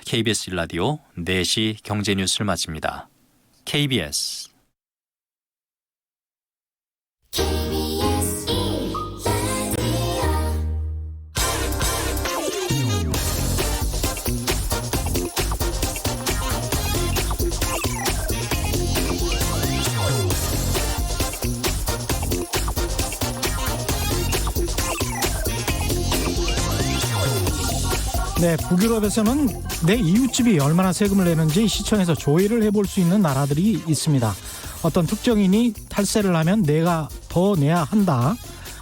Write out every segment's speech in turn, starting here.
KBS 1라디오 4시 경제뉴스를 마칩니다. KBS 네, 북유럽에서는 내 이웃집이 얼마나 세금을 내는지 시청에서 조회를 해볼 수 있는 나라들이 있습니다. 어떤 특정인이 탈세를 하면 내가 더 내야 한다.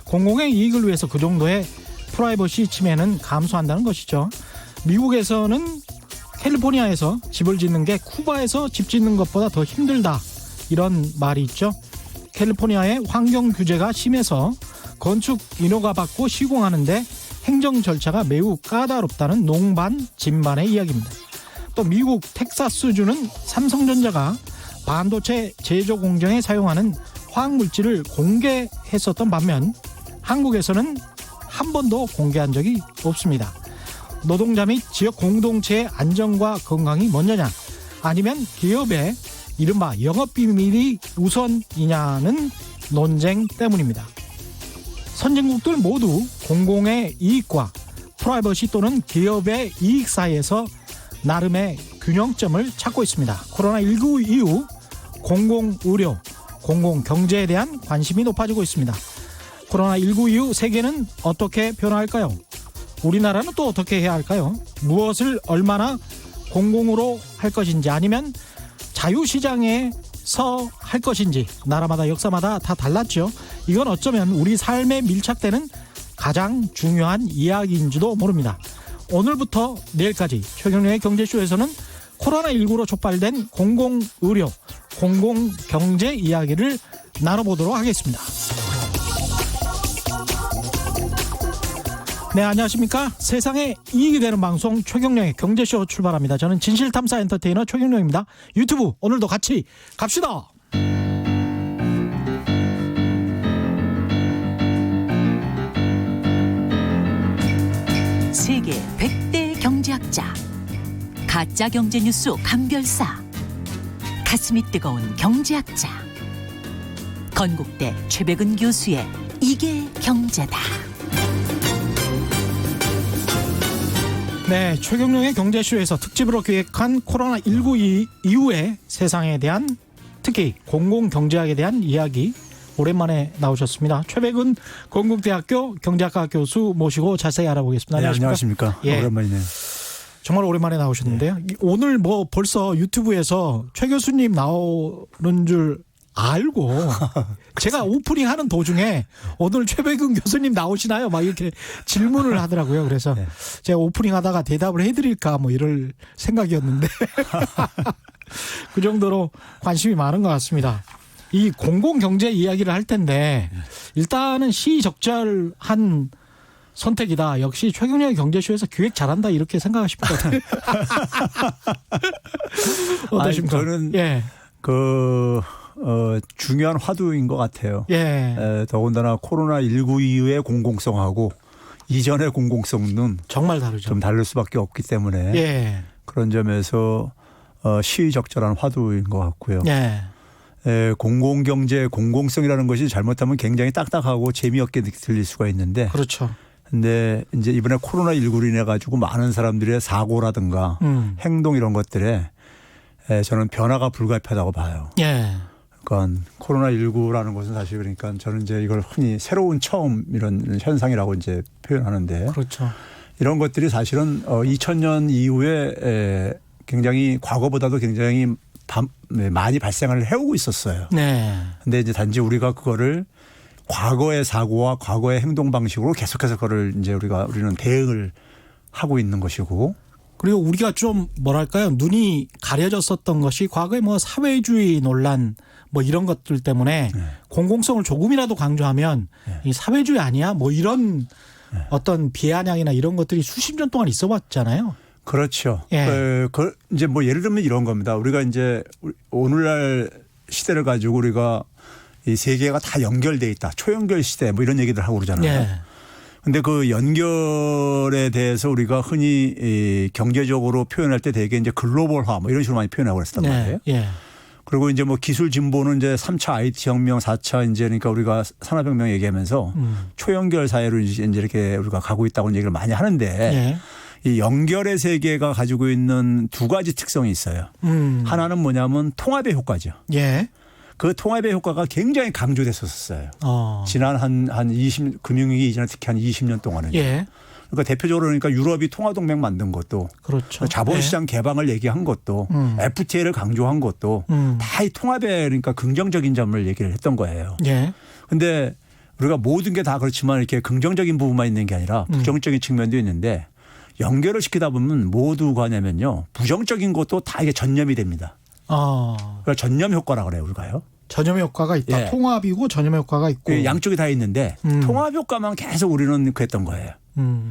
공공의 이익을 위해서 그 정도의 프라이버시 침해는 감수한다는 것이죠. 미국에서는 캘리포니아에서 집을 짓는 게 쿠바에서 집 짓는 것보다 더 힘들다. 이런 말이 있죠. 캘리포니아의 환경 규제가 심해서 건축 인허가 받고 시공하는데 행정 절차가 매우 까다롭다는 농반 진반의 이야기입니다. 또 미국 텍사스주는 삼성전자가 반도체 제조 공정에 사용하는 화학물질을 공개했었던 반면 한국에서는 한 번도 공개한 적이 없습니다. 노동자 및 지역 공동체의 안전과 건강이 먼저냐 아니면 기업의 이른바 영업비밀이 우선이냐는 논쟁 때문입니다. 선진국들 모두 공공의 이익과 프라이버시 또는 기업의 이익 사이에서 나름의 균형점을 찾고 있습니다. 코로나19 이후 공공의료, 공공경제에 대한 관심이 높아지고 있습니다. 코로나19 이후 세계는 어떻게 변화할까요? 우리나라는 또 어떻게 해야 할까요? 무엇을 얼마나 공공으로 할 것인지 아니면 자유시장에서 할 것인지 나라마다 역사마다 다 달랐죠. 이건 어쩌면 우리 삶에 밀착되는 가장 중요한 이야기인지도 모릅니다. 오늘부터 내일까지 최경영의 경제쇼에서는 코로나19로 촉발된 공공의료, 공공경제 이야기를 나눠보도록 하겠습니다. 네, 안녕하십니까. 세상에 이익이 되는 방송 최경영의 경제쇼 출발합니다. 저는 진실탐사 엔터테이너 최경영입니다. 유튜브 오늘도 같이 갑시다. 세계 100대 경제학자, 가짜 경제뉴스 감별사, 가슴이 뜨거운 경제학자, 건국대 최백은 교수의 이게 경제다. 네, 최경영의 경제쇼에서 특집으로 기획한 코로나19 이후의 세상에 대한 특히 공공경제학에 대한 이야기 오랜만에 나오셨습니다. 최백은 건국대학교 경제학과 교수 모시고 자세히 알아보겠습니다. 네, 안녕하십니까. 예. 오랜만이네요. 정말 오랜만에 나오셨는데요. 오늘 뭐 벌써 유튜브에서 최 교수님 나오는 줄 알고 제가 오프닝 하는 도중에 오늘 최백은 교수님 나오시나요? 막 이렇게 질문을 하더라고요. 그래서 네. 제가 오프닝 하다가 대답을 해드릴까 뭐 이럴 생각이었는데 그 정도로 관심이 많은 것 같습니다. 이 공공경제 이야기를 할 텐데 일단은 시의적절한 선택이다. 역시 최경영의 경제쇼에서 기획 잘한다 이렇게 생각하실 것 같아요. 어떠십니까? 저는 예. 중요한 화두인 것 같아요. 예. 더군다나 코로나19 이후의 공공성하고 이전의 공공성은 정말 다르죠. 좀 다를 수밖에 없기 때문에 예. 그런 점에서 시의적절한 화두인 것 같고요. 예. 공공경제 공공성이라는 것이 잘못하면 굉장히 딱딱하고 재미없게 들릴 수가 있는데 그렇죠. 근데 이제 이번에 코로나19로 인해 가지고 많은 사람들의 사고라든가 행동 이런 것들에 저는 변화가 불가피하다고 봐요. 예. 그러니까 코로나19라는 것은 사실 그러니까 저는 이제 이걸 흔히 새로운 처음 이런 현상이라고 이제 표현하는데 그렇죠. 이런 것들이 사실은 2000년 이후에 굉장히 과거보다도 굉장히 많이 발생을 해오고 있었어요. 네. 근데 이제 단지 우리가 그거를 과거의 사고와 과거의 행동 방식으로 계속해서 그거를 이제 우리는 대응을 하고 있는 것이고. 그리고 우리가 좀 뭐랄까요, 눈이 가려졌었던 것이 과거에 뭐 사회주의 논란 뭐 이런 것들 때문에 네. 공공성을 조금이라도 강조하면 네. 이 사회주의 아니야 뭐 이런 어떤 비아냥이나 이런 것들이 수십 년 동안 있어왔잖아요. 그렇죠. 예. 이제 뭐 예를 들면 이런 겁니다. 우리가 이제 오늘날 시대를 가지고 우리가 이 세계가 다 연결돼 있다. 초연결 시대 뭐 이런 얘기들 하고 그러잖아요. 예. 근데 그 연결에 대해서 우리가 흔히 이 경제적으로 표현할 때 되게 이제 글로벌화 뭐 이런 식으로 많이 표현하고 그랬었단 말이에요. 예. 그리고 이제 뭐 기술 진보는 이제 3차 IT 혁명, 4차 이제 그러니까 우리가 산업혁명 얘기하면서 초연결 사회로 이제 이렇게 우리가 가고 있다고 얘기를 많이 하는데 예. 이 연결의 세계가 가지고 있는 두 가지 특성이 있어요. 하나는 뭐냐면 통합의 효과죠. 예. 그 통합의 효과가 굉장히 강조됐었어요. 지난 한 20, 금융위기 이전에 특히 한 20년 동안은. 예. 그러니까 대표적으로 그러니까 유럽이 통화동맹 만든 것도 그렇죠. 자본시장 개방을 얘기한 것도 FTA를 강조한 것도 다 이 통합에 그러니까 긍정적인 점을 얘기를 했던 거예요. 예. 근데 우리가 모든 게 다 그렇지만 이렇게 긍정적인 부분만 있는 게 아니라 부정적인 측면도 있는데 연결을 시키다 보면 모두가 하냐면요. 부정적인 것도 다 이게 전념이 됩니다. 그러니까 전념 효과라 그래요, 우리가요. 전염 효과가 있다. 예. 통합이고 전염 효과가 있고. 양쪽이 다 있는데 통합 효과만 계속 우리는 그랬던 거예요.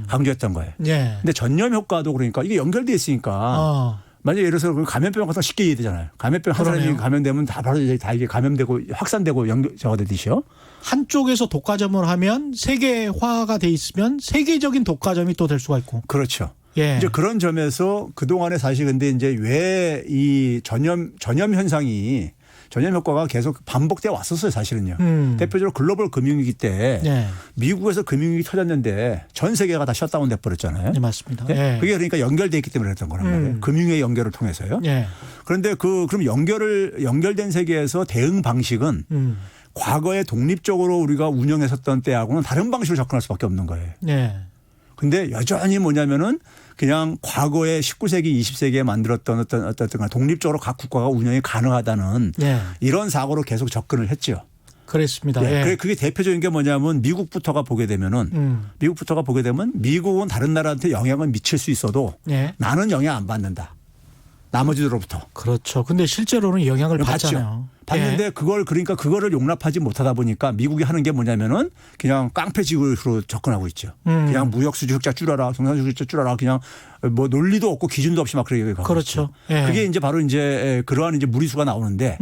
강조했던 거예요. 예. 근데 전염 효과도 그러니까 이게 연결돼 있으니까 만약에 예를 들어서 감염병 같은 거 쉽게 이해되잖아요. 감염병 한 사람이 그러네요. 감염되면 다 바로 이제 다 이게 감염되고 확산되고 저거 되듯이요. 한쪽에서 독과점을 하면 세계화가 돼 있으면 세계적인 독과점이 또 될 수가 있고. 그렇죠. 예. 이제 그런 점에서 그동안에 사실 근데 이제 왜 이 전염 현상이 전염 효과가 계속 반복돼 왔었어요, 사실은요. 대표적으로 글로벌 금융위기 때 예. 미국에서 금융위기 터졌는데 전 세계가 다 셧다운 돼 버렸잖아요. 네, 맞습니다. 예? 예. 그게 그러니까 연결돼 있기 때문에 그랬던 거란 말이에요. 금융의 연결을 통해서요. 예. 그런데 그럼 연결된 세계에서 대응 방식은 과거에 독립적으로 우리가 운영했었던 때하고는 다른 방식으로 접근할 수밖에 없는 거예요. 예. 근데 여전히 뭐냐면은 그냥 과거에 19세기, 20세기에 만들었던 어떤 독립적으로 각 국가가 운영이 가능하다는 예. 이런 사고로 계속 접근을 했죠. 그랬습니다. 예. 예. 그게 대표적인 게 뭐냐면 미국부터가 보게 되면은 미국은 다른 나라한테 영향을 미칠 수 있어도 예. 나는 영향 안 받는다. 나머지들로부터. 그렇죠. 근데 실제로는 영향을 받죠. 받잖아요. 받는데 그거를 용납하지 못하다 보니까 미국이 하는 게 뭐냐면은 그냥 깡패식으로 접근하고 있죠. 그냥 무역 수지 흑자 줄여라, 경상 수지 흑자 줄여라, 그냥 뭐 논리도 없고 기준도 없이 막 그렇게 가고 그렇죠. 있죠. 예. 그게 이제 바로 이제 그러한 이제 무리수가 나오는데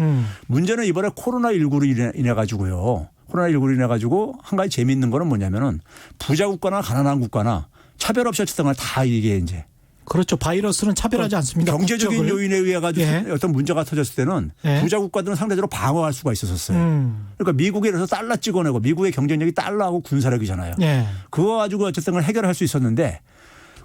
문제는 이번에 코로나19로 인해 가지고요. 코로나19로 인해 가지고 한 가지 재미있는 거는 뭐냐면은 부자 국가나 가난한 국가나 차별 없이 어쨌든 간에 다 이게 이제 그렇죠. 바이러스는 차별하지 않습니다. 경제적인 국적을. 요인에 의해 가지고 예. 어떤 문제가 터졌을 때는 예. 부자 국가들은 상대적으로 방어할 수가 있었어요. 그러니까 미국에 이래서 달러 찍어내고 미국의 경쟁력이 달러하고 군사력이잖아요. 예. 그거 가지고 어쨌든 걸 해결할 수 있었는데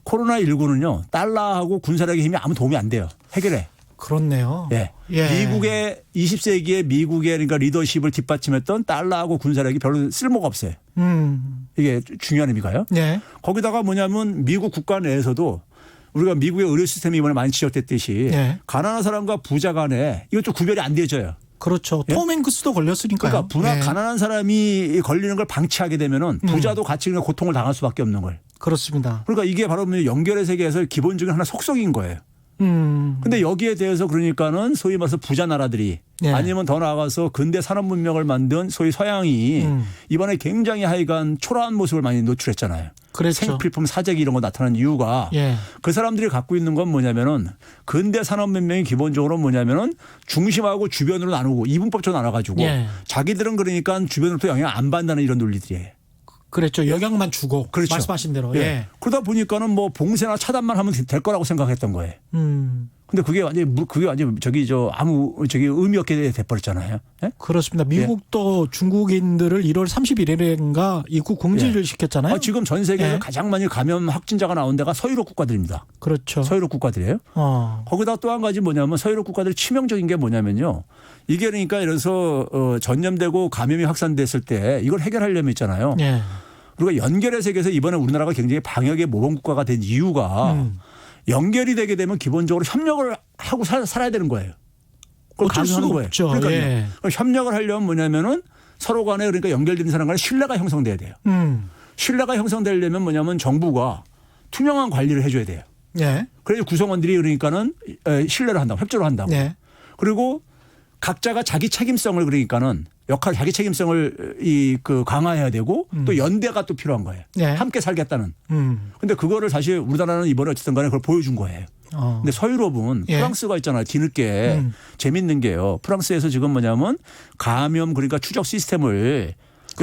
코로나19는요. 달러하고 군사력의 힘이 아무 도움이 안 돼요. 해결해. 그렇네요. 예. 예. 미국의 20세기에 미국의 그러니까 리더십을 뒷받침했던 달러하고 군사력이 별로 쓸모가 없어요. 이게 중요한 의미가요. 예. 거기다가 뭐냐면 미국 국가 내에서도 우리가 미국의 의료 시스템이 이번에 많이 지적됐듯이 예. 가난한 사람과 부자 간에 이것도 구별이 안 되져요. 그렇죠. 예? 톰 행크스도 걸렸으니까요. 그러니까 예. 가난한 사람이 걸리는 걸 방치하게 되면은 부자도 같이 그냥 고통을 당할 수밖에 없는 걸. 그렇습니다. 그러니까 이게 바로 연결의 세계에서 기본적인 하나 속성인 거예요. 근데 여기에 대해서 그러니까는 소위 말해서 부자 나라들이 예. 아니면 더 나아가서 근대 산업 문명을 만든 소위 서양이 이번에 굉장히 하여간 초라한 모습을 많이 노출했잖아요. 그렇죠. 생필품 사재기 이런 거 나타나는 이유가 예. 그 사람들이 갖고 있는 건 뭐냐면은 근대 산업 문명이 기본적으로 뭐냐면은 중심하고 주변으로 나누고 이분법적으로 나눠가지고 예. 자기들은 그러니까 주변으로부터 영향 안 받는다는 이런 논리들이에요. 그랬죠. 영향만 주고 그렇죠. 말씀하신 대로. 예. 예. 그러다 보니까는 뭐 봉쇄나 차단만 하면 될 거라고 생각했던 거예요. 근데 그게 완전히 의미 없게 돼버렸잖아요. 예? 그렇습니다. 미국도 중국인들을 1월 31일인가 입국 금지를 시켰잖아요. 지금 전 세계에서 예. 가장 많이 감염 확진자가 나온 데가 서유럽 국가들입니다. 그렇죠. 서유럽 국가들이에요. 거기다 또 한 가지 뭐냐면 서유럽 국가들 치명적인 게 뭐냐면요. 이게 그러니까 이래서 전염되고 감염이 확산됐을 때 이걸 해결하려면 있잖아요. 예. 우리가 연결의 세계에서 이번에 우리나라가 굉장히 방역의 모범 국가가 된 이유가 연결이 되게 되면 기본적으로 협력을 하고 살아야 되는 거예요. 그걸 어쩔 수가 가능한 거예요. 없죠. 그러니까요. 예. 협력을 하려면 뭐냐면은 서로 간에 그러니까 연결된 사람 간에 신뢰가 형성돼야 돼요. 신뢰가 형성되려면 뭐냐면 정부가 투명한 관리를 해줘야 돼요. 예. 그래서 구성원들이 그러니까는 신뢰를 한다고, 협조를 한다고. 예. 그리고 각자가 자기 책임성을 그러니까는 자기 책임성을 강화해야 되고 또 연대가 또 필요한 거예요. 예. 함께 살겠다는. 근데 그거를 사실 우리나라는 이번에 어쨌든 간에 그걸 보여준 거예요. 근데 서유럽은 예. 프랑스가 있잖아요. 뒤늦게 재밌는 게요. 프랑스에서 지금 뭐냐면 감염 그러니까 추적 시스템을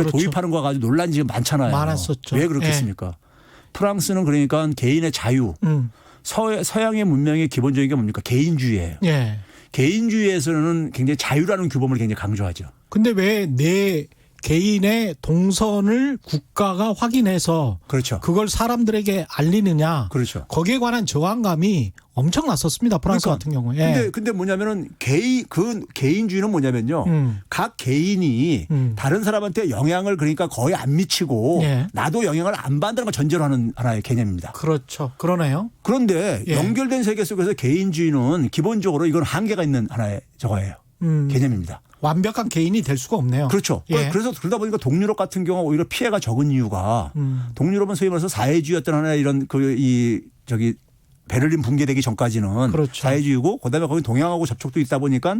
그렇죠. 도입하는 거 가지고 논란이 지금 많잖아요. 많았었죠. 왜 그렇겠습니까? 프랑스는 그러니까 개인의 자유, 서양의 문명의 기본적인 게 뭡니까? 개인주의예요. 예. 개인주의에서는 굉장히 자유라는 규범을 굉장히 강조하죠. 근데 왜 내 개인의 동선을 국가가 확인해서 그렇죠. 그걸 사람들에게 알리느냐. 그렇죠. 거기에 관한 저항감이 엄청 났었습니다. 프랑스 그러니까, 같은 경우에. 예. 근데 뭐냐면은 개인주의는 뭐냐면요. 각 개인이 다른 사람한테 영향을 그러니까 거의 안 미치고 예. 나도 영향을 안 받는다는 걸 전제로 하는 하나의 개념입니다. 그렇죠. 그러네요. 그런데 예. 연결된 세계 속에서 개인주의는 기본적으로 이건 한계가 있는 하나의 저거예요. 개념입니다. 완벽한 개인이 될 수가 없네요. 그렇죠. 예. 그래서 그러다 보니까 동유럽 같은 경우 오히려 피해가 적은 이유가 동유럽은 소위 말해서 사회주의였던 하나의 이런 베를린 붕괴되기 전까지는 그렇죠. 사회주의고 그다음에 거기 동양하고 접촉도 있다 보니까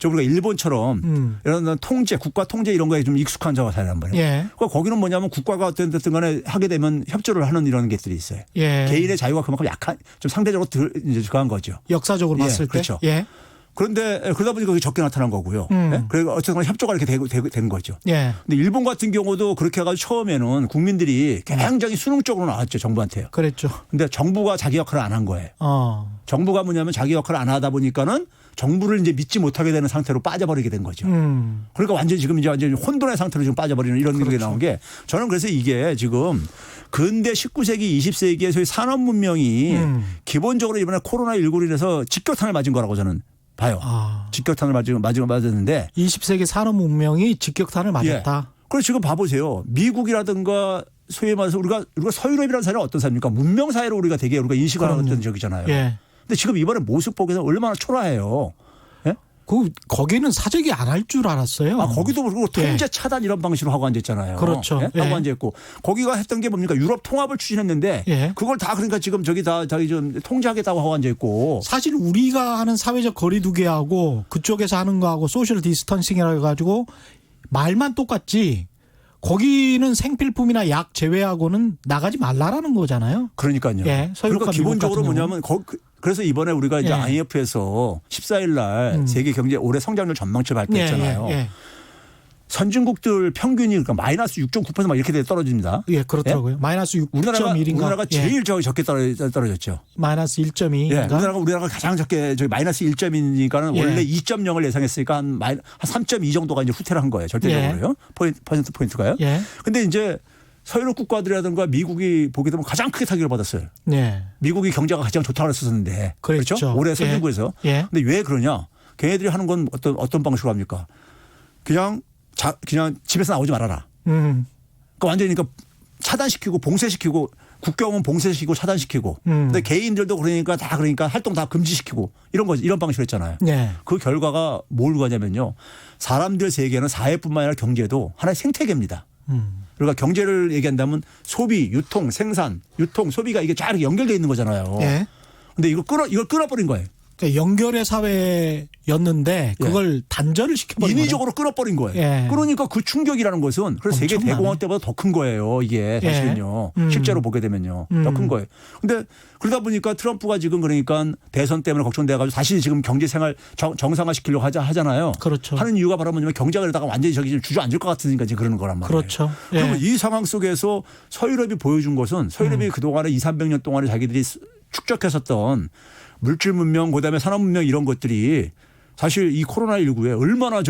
우리가 일본처럼 이런 통제, 국가 통제 이런 거에 좀 익숙한 저가 사회란 말이에요. 예. 그러니까 거기는 뭐냐면 국가가 어쨌든 간에 하게 되면 협조를 하는 이런 것들이 있어요. 예. 개인의 자유가 그만큼 약한 좀 상대적으로 이제 그한 거죠. 역사적으로 예, 봤을 때. 그렇죠. 예. 그런데 그러다 보니까 그게 적게 나타난 거고요. 예? 그리고 어쨌든 협조가 이렇게 된 거죠. 예. 근데 일본 같은 경우도 그렇게 해가지고 처음에는 국민들이 굉장히 수능적으로 나왔죠. 정부한테요. 그랬죠. 근데 정부가 자기 역할을 안 한 거예요. 정부가 뭐냐면 자기 역할을 안 하다 보니까는 정부를 이제 믿지 못하게 되는 상태로 빠져버리게 된 거죠. 그러니까 완전히 지금 이제 완전히 혼돈의 상태로 지금 빠져버리는 이런 게 나온 게 저는 그래서 이게 지금 근대 19세기 20세기의 소위 산업 문명이 기본적으로 이번에 코로나19로 인해서 직격탄을 맞은 거라고 저는 봐요. 직격탄을 맞았는데 20세기 산업 문명이 직격탄을 맞았다. 예. 그래서 지금 봐보세요. 미국이라든가 소위 말해서 우리가 서유럽이라는 사회는 어떤 사회입니까? 문명 사회로 우리가 되게 우리가 인식을 하는 어떤 적이잖아요. 예. 근데 지금 이번에 모습 보기에는 얼마나 초라해요. 예? 거기는 사재기 안 할 줄 알았어요. 거기도 그리고 통제 차단 이런 방식으로 하고 앉았잖아요. 그렇죠. 예? 하고 앉았고 거기가 했던 게 뭡니까? 유럽 통합을 추진했는데 예. 그걸 다 그러니까 지금 저기 좀 통제하겠다고 하고 앉았고 사실 우리가 하는 사회적 거리두기하고 그쪽에서 하는 거하고 소셜 디스턴싱이라 해가지고 말만 똑같지 거기는 생필품이나 약 제외하고는 나가지 말라라는 거잖아요. 그러니까요. 예. 그러니까 기본적으로 뭐냐면 그래서 이번에 우리가 이제 예. IMF에서 14일 날 세계 경제 올해 성장률 전망치 발표했잖아요. 예. 선진국들 평균이 그러니까 마이너스 6.9% 막 이렇게 되떨어집니다. 예, 그렇더라고요. 마이너스 6.1인가. 우리나라가 제일 적게 떨어졌죠. 마이너스 1.2인가. 예, 우리나라가 가장 적게 마이너스 1.2니까는 예. 원래 2.0을 예상했으니까 한 3.2 정도가 이제 후퇴를 한 거예요. 절대적으로요. 퍼센트 포인트가요. 예. 근데 이제 서유럽 국가들이라든가 미국이 보게 되면 가장 크게 타격을 받았어요. 예. 미국이 경제가 가장 좋다고 그랬었는데. 그렇죠. 그렇죠? 올해 선진국에서. 예. 근데 왜 그러냐? 걔네들이 하는 건 어떤 방식으로 합니까? 그냥 집에서 나오지 말아라. 그러니까 완전히 그러니까 차단시키고 봉쇄시키고 국경은 봉쇄시키고 차단시키고 근데 개인들도 그러니까 활동 다 금지시키고 이런 방식으로 했잖아요. 네. 그 결과가 뭘 가냐면요. 사람들 세계는 사회뿐만 아니라 경제도 하나의 생태계입니다. 그러니까 경제를 얘기한다면 소비, 유통, 생산, 소비가 이게 쫙 이렇게 연결되어 있는 거잖아요. 예. 근데 이걸 끊어버린 거예요. 그러니까 연결의 사회였는데 그걸 단절을 시켜버린 거예요. 인위적으로 끊어버린 거예요. 예. 그러니까 그 충격이라는 것은 그래서 세계 엄청나네. 대공황 때보다 더 큰 거예요. 이게 사실은요. 실제로 보게 되면요. 더 큰 거예요. 근데 그러다 보니까 트럼프가 지금 그러니까 대선 때문에 걱정돼가지고 다시 지금 경제 생활 정상화시키려고 하잖아요. 그렇죠. 하는 이유가 바로 뭐냐면 경제가 이러다가 완전히 주저앉을 것 같으니까 이제 그러는 거란 말이에요. 그렇죠. 예. 그러면 이 상황 속에서 서유럽이 보여준 것은 서유럽이 그동안에 200~300년 동안에 자기들이 축적했었던 물질 문명, 그다음에 산업 문명 이런 것들이 사실 이 코로나19에 얼마나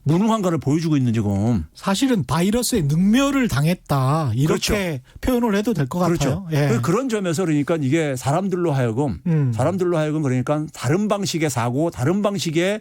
무능한가를 보여주고 있는 지금. 사실은 바이러스에 능멸을 당했다. 이렇게 그렇죠. 표현을 해도 될 것 그렇죠. 같아요. 예. 그런 점에서 그러니까 이게 사람들로 하여금 그러니까 다른 방식의 사고, 다른 방식의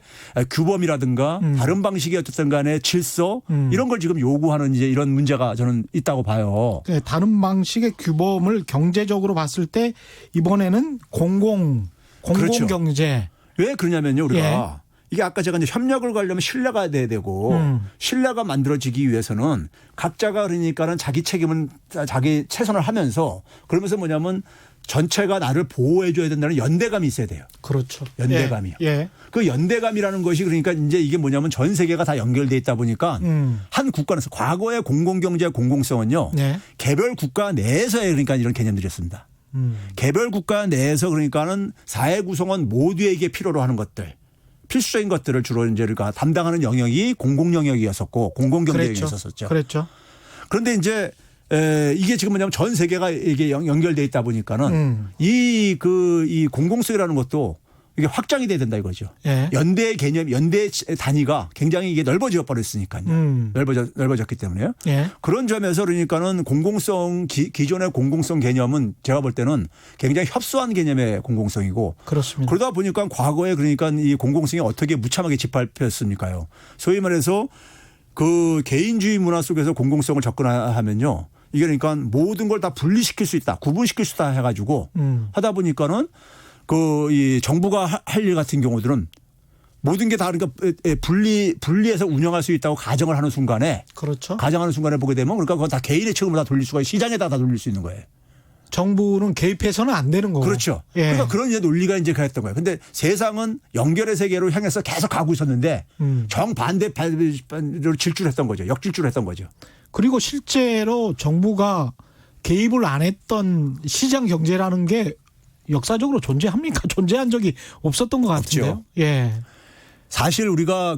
규범이라든가 다른 방식의 어쨌든 간에 질서 이런 걸 지금 요구하는 이제 이런 문제가 저는 있다고 봐요. 네, 다른 방식의 규범을 경제적으로 봤을 때 이번에는 그렇죠. 공공경제. 왜 그러냐면요. 우리가 예. 이게 아까 제가 이제 협력을 가려면 신뢰가 돼야 되고 신뢰가 만들어지기 위해서는 각자가 그러니까는 자기 책임은 자기 최선을 하면서 그러면서 뭐냐면 전체가 나를 보호해 줘야 된다는 연대감이 있어야 돼요. 그렇죠. 연대감이요. 예. 그 연대감이라는 것이 그러니까 이제 이게 뭐냐면 전 세계가 다 연결돼 있다 보니까 한 국가에서 과거의 공공경제의 공공성은요. 네. 개별 국가 내에서의 그러니까 이런 개념들이었습니다. 개별 국가 내에서 그러니까는 사회 구성원 모두에게 필요로 하는 것들. 필수적인 것들을 주로 이제 우리가 담당하는 영역이 공공 영역이었었고 공공 경제 영역이었었죠. 그랬죠. 그런데 이제 이게 지금 뭐냐면 전 세계가 이게 연결돼 있다 보니까는 이 공공성이라는 것도 이게 확장이 돼야 된다 이거죠. 예. 연대 개념, 연대 단위가 굉장히 이게 넓어져 버렸으니까요. 넓어졌기 때문에요. 예. 그런 점에서 그러니까는 공공성 기존의 공공성 개념은 제가 볼 때는 굉장히 협소한 개념의 공공성이고 그렇습니다. 그러다 보니까 과거에 그러니까 이 공공성이 어떻게 무참하게 짓밟혔습니까요. 소위 말해서 그 개인주의 문화 속에서 공공성을 접근하면요. 이게 그러니까 모든 걸 다 분리시킬 수 있다, 구분시킬 수 있다 해가지고 하다 보니까는 이 정부가 할 일 같은 경우들은 모든 게 다 그러니까 분리해서 운영할 수 있다고 가정을 하는 순간에 그렇죠. 가정하는 순간에 보게 되면 그러니까 그건 다 개인의 책임으로 다 돌릴 수가 시장에다 다 돌릴 수 있는 거예요. 정부는 개입해서는 안 되는 거고. 그렇죠. 예. 그러니까 그런 이제 논리가 이제 그랬던 거예요. 근데 세상은 연결의 세계로 향해서 계속 가고 있었는데 정반대로 질주했던 거죠. 역질주했던 거죠. 그리고 실제로 정부가 개입을 안 했던 시장 경제라는 게 역사적으로 존재합니까? 존재한 적이 없었던 것 같은데요. 없죠. 예. 사실 우리가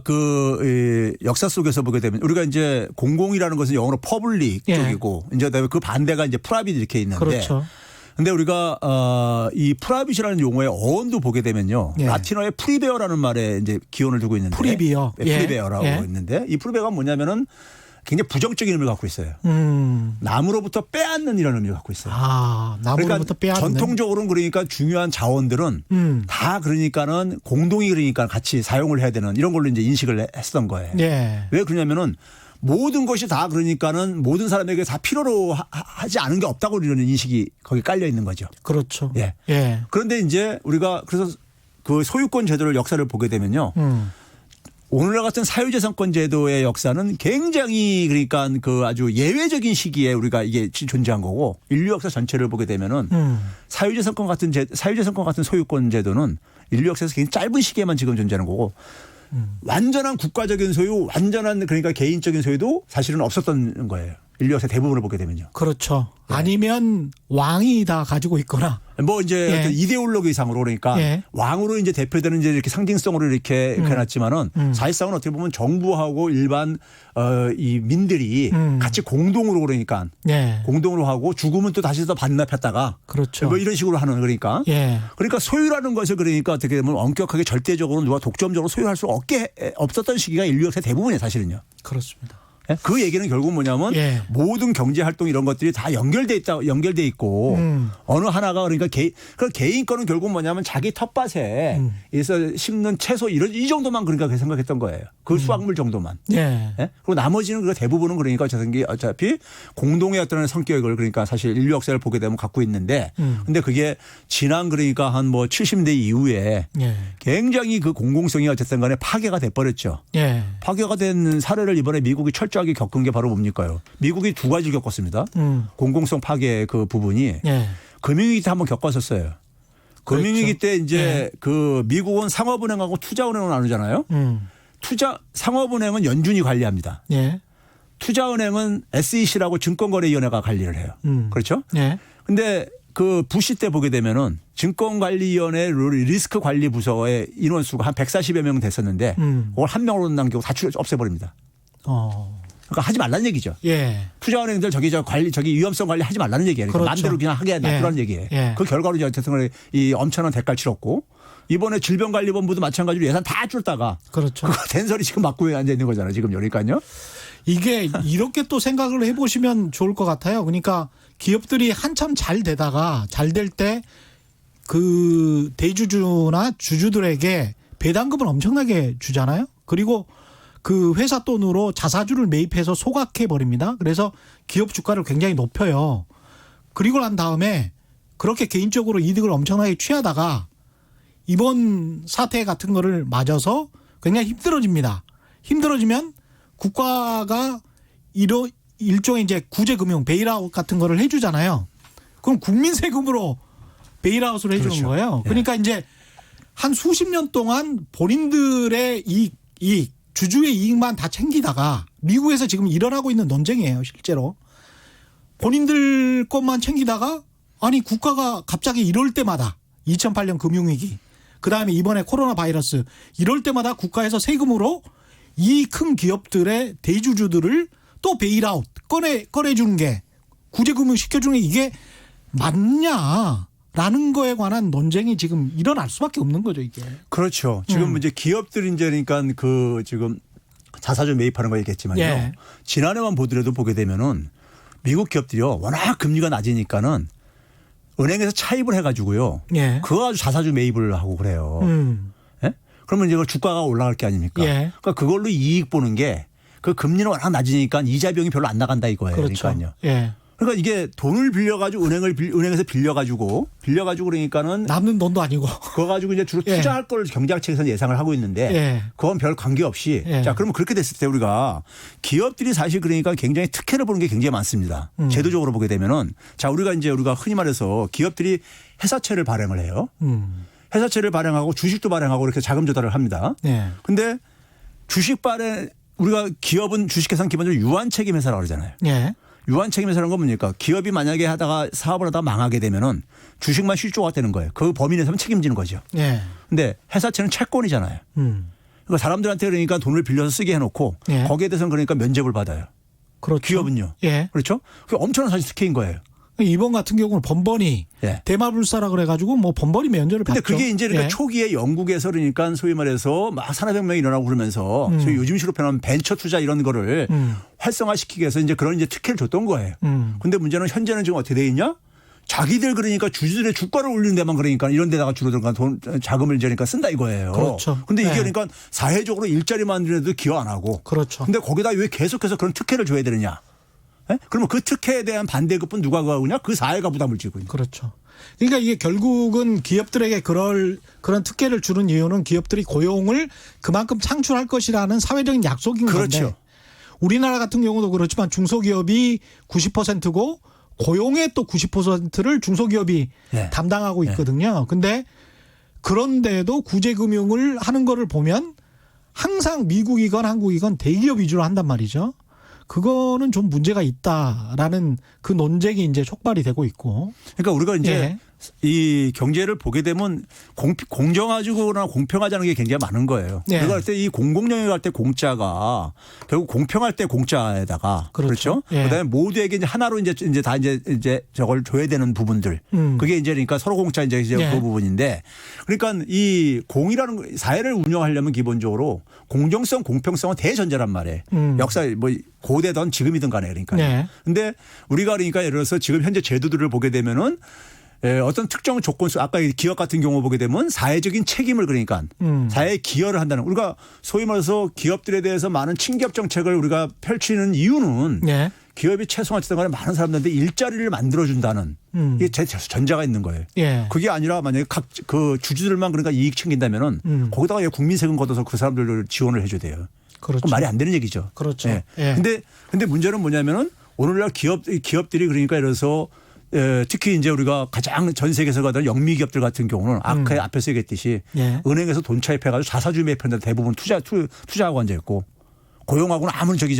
역사 속에서 보게 되면 우리가 이제 공공이라는 것은 영어로 퍼블릭 예. 쪽이고 이제 그 반대가 이제 프라빗 이렇게 있는데. 그렇죠. 근데 우리가 이 프라빗이라는 용어의 어원도 보게 되면요. 예. 라틴어의 프리베어라는 말에 이제 기원을 두고 있는데. 프리비어. 네, 프리베어라고 예. 있는데 이 프리베어가 뭐냐면은 굉장히 부정적인 의미를 갖고 있어요. 나무로부터 빼앗는 이런 의미를 갖고 있어요. 나무로부터 그러니까 빼앗는. 전통적으로는 그러니까 중요한 자원들은 다 그러니까는 공동이 그러니까 같이 사용을 해야 되는 이런 걸로 이제 인식을 했었던 거예요. 예. 왜 그러냐면은 모든 것이 다 그러니까는 모든 사람에게 다 필요로 하지 않은 게 없다고 이런 인식이 거기 깔려 있는 거죠. 그렇죠. 예. 예. 그런데 이제 우리가 그래서 그 소유권 제도를 역사를 보게 되면요. 오늘날 같은 사유재산권 제도의 역사는 굉장히 그러니까 그 아주 예외적인 시기에 우리가 이게 존재한 거고 인류 역사 전체를 보게 되면은 사유재산권 같은 소유권 제도는 인류 역사에서 굉장히 짧은 시기에만 지금 존재하는 거고 완전한 국가적인 소유, 완전한 그러니까 개인적인 소유도 사실은 없었던 거예요. 인류 역사 대부분을 보게 되면요. 그렇죠. 예. 아니면 왕이 다 가지고 있거나. 뭐 이제 예. 어떤 이데올로기상으로 그러니까 예. 왕으로 이제 대표되는 이제 이렇게 상징성으로 이렇게 해놨지만은 사실상은 어떻게 보면 정부하고 일반 이 민들이 같이 공동으로 그러니까 예. 공동으로 하고 죽으면 또 다시 또 반납했다가 그렇죠. 뭐 이런 식으로 하는 그러니까 예. 그러니까 소유라는 것을 그러니까 어떻게 보면 엄격하게 절대적으로 누가 독점적으로 소유할 수 없었던 시기가 인류 역사 대부분이에요 사실은요. 그렇습니다. 그 얘기는 결국 뭐냐면 예. 모든 경제 활동 이런 것들이 다 연결돼 있고 어느 하나가 그러니까 개인 거는 결국 뭐냐면 자기 텃밭에 에서 심는 채소 이 정도만 그러니까 생각했던 거예요. 그 수확물 정도만. 예. 예? 그리고 나머지는 그 대부분은 그러니까 어차피 공동의 어떤 성격을 그러니까 사실 인류 역사를 보게 되면 갖고 있는데 근데 그게 지난 그러니까 한 뭐 70대 이후에 예. 굉장히 그 공공성이 어쨌든 간에 파괴가 돼 버렸죠. 예. 파괴가 된 사례를 이번에 미국이 철저하게 겪은 게 바로 뭡니까요? 미국이 두 가지 겪었습니다. 공공성 파괴 그 부분이 예. 금융위기 때 한번 겪었었어요. 금융위기 때 이제 예. 그 미국은 상업은행하고 투자은행을 나누잖아요. 상업은행은 연준이 관리합니다. 예. 투자은행은 SEC라고 증권거래위원회가 관리를 해요. 그렇죠? 예. 근데 그 부시 때 보게 되면은 증권관리위원회 리스크 관리 부서의 인원수가 한 140여 명 됐었는데 그걸 한 명으로 남기고 다 없애버립니다. 그러니까 하지 말라는 얘기죠. 예. 투자은행들 저기 위험성 관리 하지 말라는 얘기예요. 그러니까 그렇죠. 마음대로 그냥 하게 놔두라는 예. 얘기예요. 예. 그 결과로 이제 어쨌든 이 엄청난 대가를 치렀고 이번에 질병관리본부도 마찬가지로 예산 다 줄다가 그렇죠. 그거 된소리 지금 맞고 앉아 있는 거잖아요. 지금 그러니까요. 이게 이렇게 또 생각을 해보시면 좋을 것 같아요. 그러니까 기업들이 한참 잘 되다가 잘 될 때 그 대주주나 주주들에게 배당금을 엄청나게 주잖아요. 그리고 그 회사 돈으로 자사주를 매입해서 소각해 버립니다. 그래서 기업 주가를 굉장히 높여요. 그리고 난 다음에 그렇게 개인적으로 이득을 엄청나게 취하다가 이번 사태 같은 거를 맞아서 굉장히 힘들어집니다. 힘들어지면 국가가 일종의 이제 구제금융 베일아웃 같은 거를 해주잖아요. 그럼 국민 세금으로 베일아웃을 해주는 그렇죠. 거예요. 그러니까 이제 한 수십 년 동안 본인들의 이익, 주주의 이익만 다 챙기다가 미국에서 지금 일어나고 있는 논쟁이에요. 실제로. 본인들 것만 챙기다가 아니 국가가 갑자기 이럴 때마다 2008년 금융위기 그다음에 이번에 코로나 바이러스 이럴 때마다 국가에서 세금으로 이 큰 기업들의 대주주들을 또 베일아웃 꺼내주는 게 구제금융 시켜주는 게 이게 맞냐라는 거에 관한 논쟁이 지금 일어날 수밖에 없는 거죠 이게. 그렇죠. 지금 이제 기업들이 이제 그러니까 그 지금 자사주 매입하는 거 얘기했지만요. 예. 지난해만 보더라도 보게 되면은 미국 기업들이요 워낙 금리가 낮으니까는 은행에서 차입을 해가지고요. 예. 그거 가지고 자사주 매입을 하고 그래요. 예? 그러면 이제 주가가 올라갈 게 아닙니까? 예. 그러니까 그걸로 이익 보는 게 그 금리는 워낙 낮으니까 이자 비용이 별로 안 나간다 이거예요. 그렇죠. 그러니까요. 예. 그러니까 이게 돈을 빌려가지고 은행에서 빌려가지고 그러니까는 남는 돈도 아니고. 그거 가지고 이제 주로 예. 투자할 걸 경제학책에서는 예상을 하고 있는데 예. 그건 별 관계 없이 예. 자 그러면 그렇게 됐을 때 우리가 기업들이 사실 그러니까 굉장히 특혜를 보는 게 굉장히 많습니다. 제도적으로 보게 되면은 자 우리가 흔히 말해서 기업들이 회사채를 발행을 해요. 회사채를 발행하고 주식도 발행하고 이렇게 자금 조달을 합니다. 예. 근데 주식 발행 우리가 기업은 주식회사는 기본적으로 유한책임 회사라고 그러잖아요. 예. 유한책임 회사라는 건 뭡니까? 기업이 만약에 사업을 하다가 망하게 되면은 주식만 실조가 되는 거예요. 그 범위 내에서만 책임지는 거죠. 예. 근데 회사채는 채권이잖아요. 그러니까 사람들한테 그러니까 돈을 빌려서 쓰게 해놓고 예. 거기에 대해서는 그러니까 면죄부를 받아요. 그렇죠. 기업은요. 예. 그렇죠? 그게 엄청난 사실 특혜인 거예요. 이번 같은 경우는 번번이 예. 대마불사라 그래가지고 뭐 번번이 면제를 근데 받죠. 그게 이제 그러니까 예. 초기에 영국에서 그러니까 소위 말해서 막 산업혁명이 일어나고 그러면서 소위 요즘식으로 표현하면 벤처 투자 이런 거를 활성화시키기 위해서 이제 그런 이제 특혜를 줬던 거예요. 근데 문제는 현재는 지금 어떻게 돼 있냐? 자기들 그러니까 주주들의 주가를 올리는 데만 그러니까 이런 데다가 주로 들어간 자금을 이제 그러니까 쓴다 이거예요. 그렇죠. 근데 이게 네. 그러니까 사회적으로 일자리 만드는 데도 기여 안 하고. 그렇죠. 근데 거기다 왜 계속해서 그런 특혜를 줘야 되느냐? 예? 그러면 그 특혜에 대한 반대급은 누가 하느냐? 그 사회가 부담을 지고 있는. 그렇죠. 그러니까 이게 결국은 기업들에게 그런 특혜를 주는 이유는 기업들이 고용을 그만큼 창출할 것이라는 사회적인 약속인 그렇죠. 건데 우리나라 같은 경우도 그렇지만 중소기업이 90%고 고용의 또 90%를 중소기업이 네. 담당하고 있거든요. 근데 그런데도 구제금융을 하는 거를 보면 항상 미국이건 한국이건 대기업 위주로 한단 말이죠. 그거는 좀 문제가 있다라는 그 논쟁이 이제 촉발이 되고 있고. 그러니까 우리가 이제 예. 이 경제를 보게 되면 공정하거나 공평하자는 게 굉장히 많은 거예요. 예. 우리가 할 때 이 공공영역 할 때 공짜가 결국 공평할 때 공짜에다가 그렇죠. 그렇죠. 예. 그다음에 모두에게 이제 하나로 이제 다 이제 저걸 줘야 되는 부분들. 그게 이제 그러니까 서로 공짜 이제 예. 그 부분인데 그러니까 이 공이라는 사회를 운영하려면 기본적으로 공정성, 공평성은 대전제란 말이에요. 역사 뭐 고대든 지금이든 간에 그러니까. 네. 근데 우리가 그러니까 예를 들어서 지금 현재 제도들을 보게 되면은 어떤 특정 조건 속 아까 이 기업 같은 경우 보게 되면 사회적인 책임을 그러니까 사회에 기여를 한다는 우리가 소위 말해서 기업들에 대해서 많은 친기업 정책을 우리가 펼치는 이유는 네. 기업이 최소한 어쨌든 간에 많은 사람들한테 일자리를 만들어준다는 이게 제 전제가 있는 거예요. 예. 그게 아니라 만약에 각 그 주주들만 그러니까 이익 챙긴다면은 거기다가 국민 세금 걷어서 그 사람들을 지원을 해줘야 돼요. 그렇죠. 그건 말이 안 되는 얘기죠. 그렇죠. 예. 예. 근데 문제는 뭐냐면은 오늘날 기업들이 그러니까 예를 들어서 특히 이제 우리가 가장 전 세계에서 가던 영미 기업들 같은 경우는 아까 앞에서 얘기했듯이 예. 은행에서 돈 차입해가지고 자사주 매입하는데 대부분 투자하고 앉아 있고 고용하고는 아무런 저기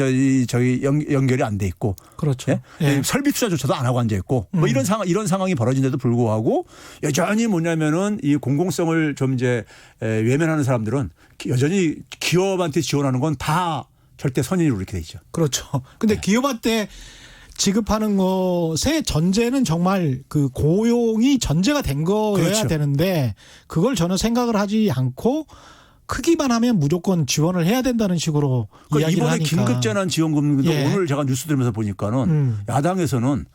연결이 안 돼 있고 그렇죠. 예? 예. 설비 투자조차도 안 하고 앉아 있고 뭐 이런 상황이 벌어진데도 불구하고 여전히 뭐냐면은 이 공공성을 좀 이제 외면하는 사람들은 여전히 기업한테 지원하는 건 다 절대 선의로 이렇게 돼 있죠. 그렇죠. 근데 기업한테 지급하는 것의 전제는 정말 그 고용이 전제가 된 거여야 그렇죠. 되는데 그걸 전혀 생각을 하지 않고 크기만 하면 무조건 지원을 해야 된다는 식으로 그러니까 이야기를 이번에 하니까. 긴급재난지원금도 예. 오늘 제가 뉴스 들으면서 보니까는 야당에서는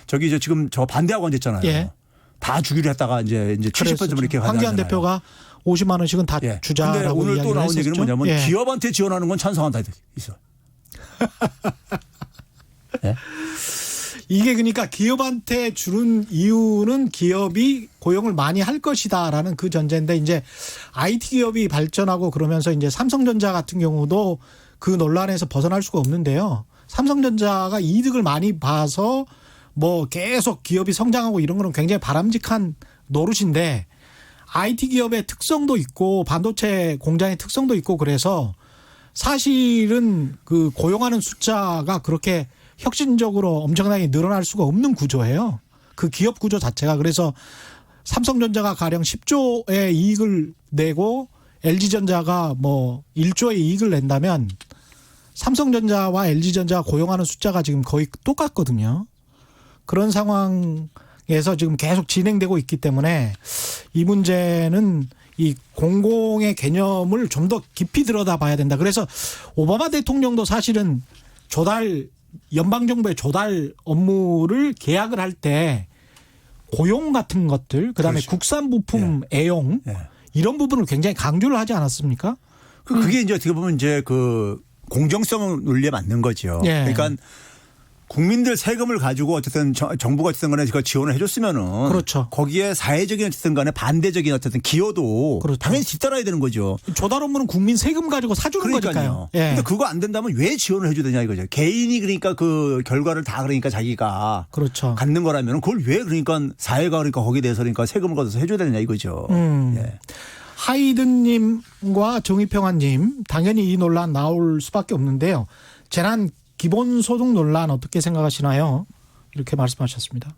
저기 지금 저 반대하고 앉았잖아요. 예. 다 주기로 했다가 이제 70% 이렇게 황교안 가잖아요. 대표가 50만 원씩은 다 예. 주자라고 근데 오늘 또 나온 얘기는 했었죠. 뭐냐면 예. 기업한테 지원하는 건 찬성한다 있어. 예? 이게 그러니까 기업한테 주는 이유는 기업이 고용을 많이 할 것이다라는 그 전제인데 이제 IT 기업이 발전하고 그러면서 이제 삼성전자 같은 경우도 그 논란에서 벗어날 수가 없는데요. 삼성전자가 이득을 많이 봐서 뭐 계속 기업이 성장하고 이런 거는 굉장히 바람직한 노릇인데 IT 기업의 특성도 있고 반도체 공장의 특성도 있고 그래서 사실은 그 고용하는 숫자가 그렇게 혁신적으로 엄청나게 늘어날 수가 없는 구조예요. 그 기업 구조 자체가. 그래서 삼성전자가 가령 10조의 이익을 내고 LG전자가 뭐 1조의 이익을 낸다면 삼성전자와 LG전자가 고용하는 숫자가 지금 거의 똑같거든요. 그런 상황에서 지금 계속 진행되고 있기 때문에 이 문제는 이 공공의 개념을 좀 더 깊이 들여다봐야 된다. 그래서 오바마 대통령도 사실은 연방정부의 조달 업무를 계약을 할 때 고용 같은 것들, 그다음에 그렇죠. 국산 부품 애용 이런 부분을 굉장히 강조를 하지 않았습니까? 그게 이제 어떻게 보면 이제 그 공정성 논리에 맞는 거죠. 그러니까 국민들 세금을 가지고 어쨌든 정부가 어쨌든 간에 지원을 해줬으면은 그렇죠. 거기에 사회적인 어쨌든 간에 반대적인 어쨌든 기여도 그렇죠. 당연히 뒤따라야 되는 거죠. 조달 업무는 국민 세금 가지고 사주는 거니까요. 그러니까요. 근데 그거 안 된다면 왜 지원을 해줘야 되냐 이거죠. 개인이 그러니까 그 결과를 다 그러니까 자기가 그렇죠. 갖는 거라면 그걸 왜 그러니까 사회가 그러니까 거기에 대해서 그러니까 세금을 걷어서 해줘야 되느냐 이거죠. 예. 하이든님과 정의평화님 당연히 이 논란 나올 수밖에 없는데요. 재난 기본소득 논란 어떻게 생각하시나요? 이렇게 말씀하셨습니다.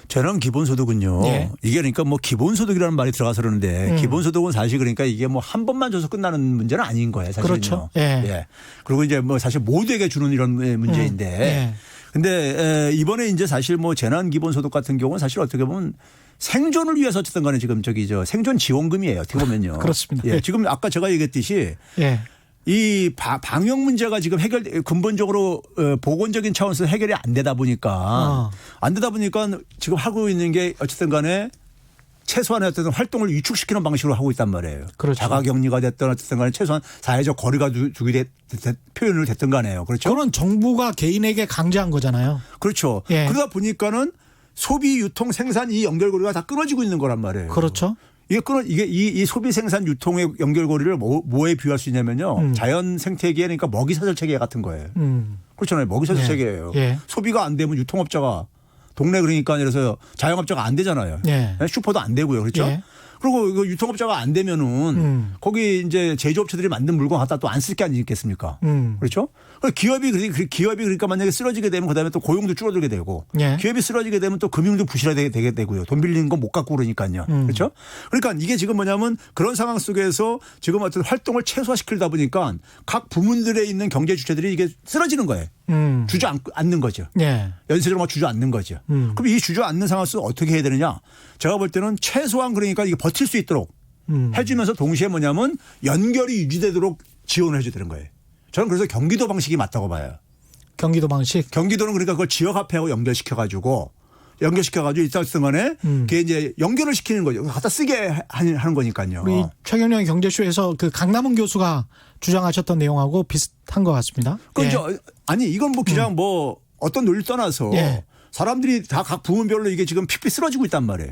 재난 기본소득은요. 이게 그러니까 뭐 기본소득이라는 말이 들어가서 그러는데 기본소득은 사실 그러니까 이게 뭐 한 번만 줘서 끝나는 문제는 아닌 거예요. 사실은요. 그렇죠. 예. 그리고 이제 뭐 사실 모두에게 주는 이런 문제인데. 근데 이번에 이제 사실 뭐 재난 기본소득 같은 경우는 사실 어떻게 보면 생존을 위해서 어쨌든 간에 지금 생존 지원금이에요. 어떻게 보면요. 그렇습니다. 예. 지금 아까 제가 얘기했듯이 이 방역 문제가 지금 근본적으로 보건적인 차원에서 해결이 안 되다 보니까 지금 하고 있는 게 어쨌든 간에 최소한의 어떤 활동을 위축시키는 방식으로 하고 있단 말이에요. 그렇죠. 자가격리가 됐든 어쨌든 간에 최소한 사회적 거리가 표현을 됐든 간에요. 그렇죠. 그건 정부가 개인에게 강제한 거잖아요. 그렇죠. 그러다 보니까는 소비, 유통, 생산 이 연결고리가 다 끊어지고 있는 거란 말이에요. 그렇죠. 이 소비, 생산, 유통의 연결고리를 뭐에 비유할 수 있냐면요. 자연 생태계 그러니까 먹이 사슬 체계 같은 거예요. 그렇잖아요. 먹이 사슬 체계예요. 소비가 안 되면 유통업자가 동네 그러니까 그래서 자영업자가 안 되잖아요. 슈퍼도 안 되고요. 그렇죠. 그리고 이거 유통업자가 안 되면은 거기 이제 제조업체들이 만든 물건 갖다 또 안 쓸 게 아니겠습니까? 그렇죠? 기업이 그러니까 만약에 쓰러지게 되면 그다음에 또 고용도 줄어들게 되고 기업이 쓰러지게 되면 또 금융도 부실하게 되게 되고요. 돈 빌리는 거 못 갚고 그러니까요. 그렇죠? 그러니까 이게 지금 뭐냐면 그런 상황 속에서 지금 어떤 활동을 최소화시키다 보니까 각 부문들에 있는 경제 주체들이 이게 쓰러지는 거예요. 주저앉는 거죠. 연쇄적으로 주저앉는 거죠. 그럼 이 주저앉는 상황 속에서 어떻게 해야 되느냐? 제가 볼 때는 최소한 그러니까 이게 버틸 수 있도록 해주면서 동시에 뭐냐면 연결이 유지되도록 지원을 해줘야 되는 거예요. 저는 그래서 경기도 방식이 맞다고 봐요. 경기도 방식. 경기도는 그러니까 그걸 지역화폐하고 연결시켜가지고 일단 간에 그게 이제 연결을 시키는 거죠. 갖다 쓰게 하는 거니까요. 우리 최경영의 경제쇼에서 그 강남훈 교수가 주장하셨던 내용하고 비슷한 것 같습니다. 아니 이건 뭐 그냥 뭐 어떤 논리를 떠나서 사람들이 다 각 부문별로 이게 지금 픽픽 쓰러지고 있단 말이에요.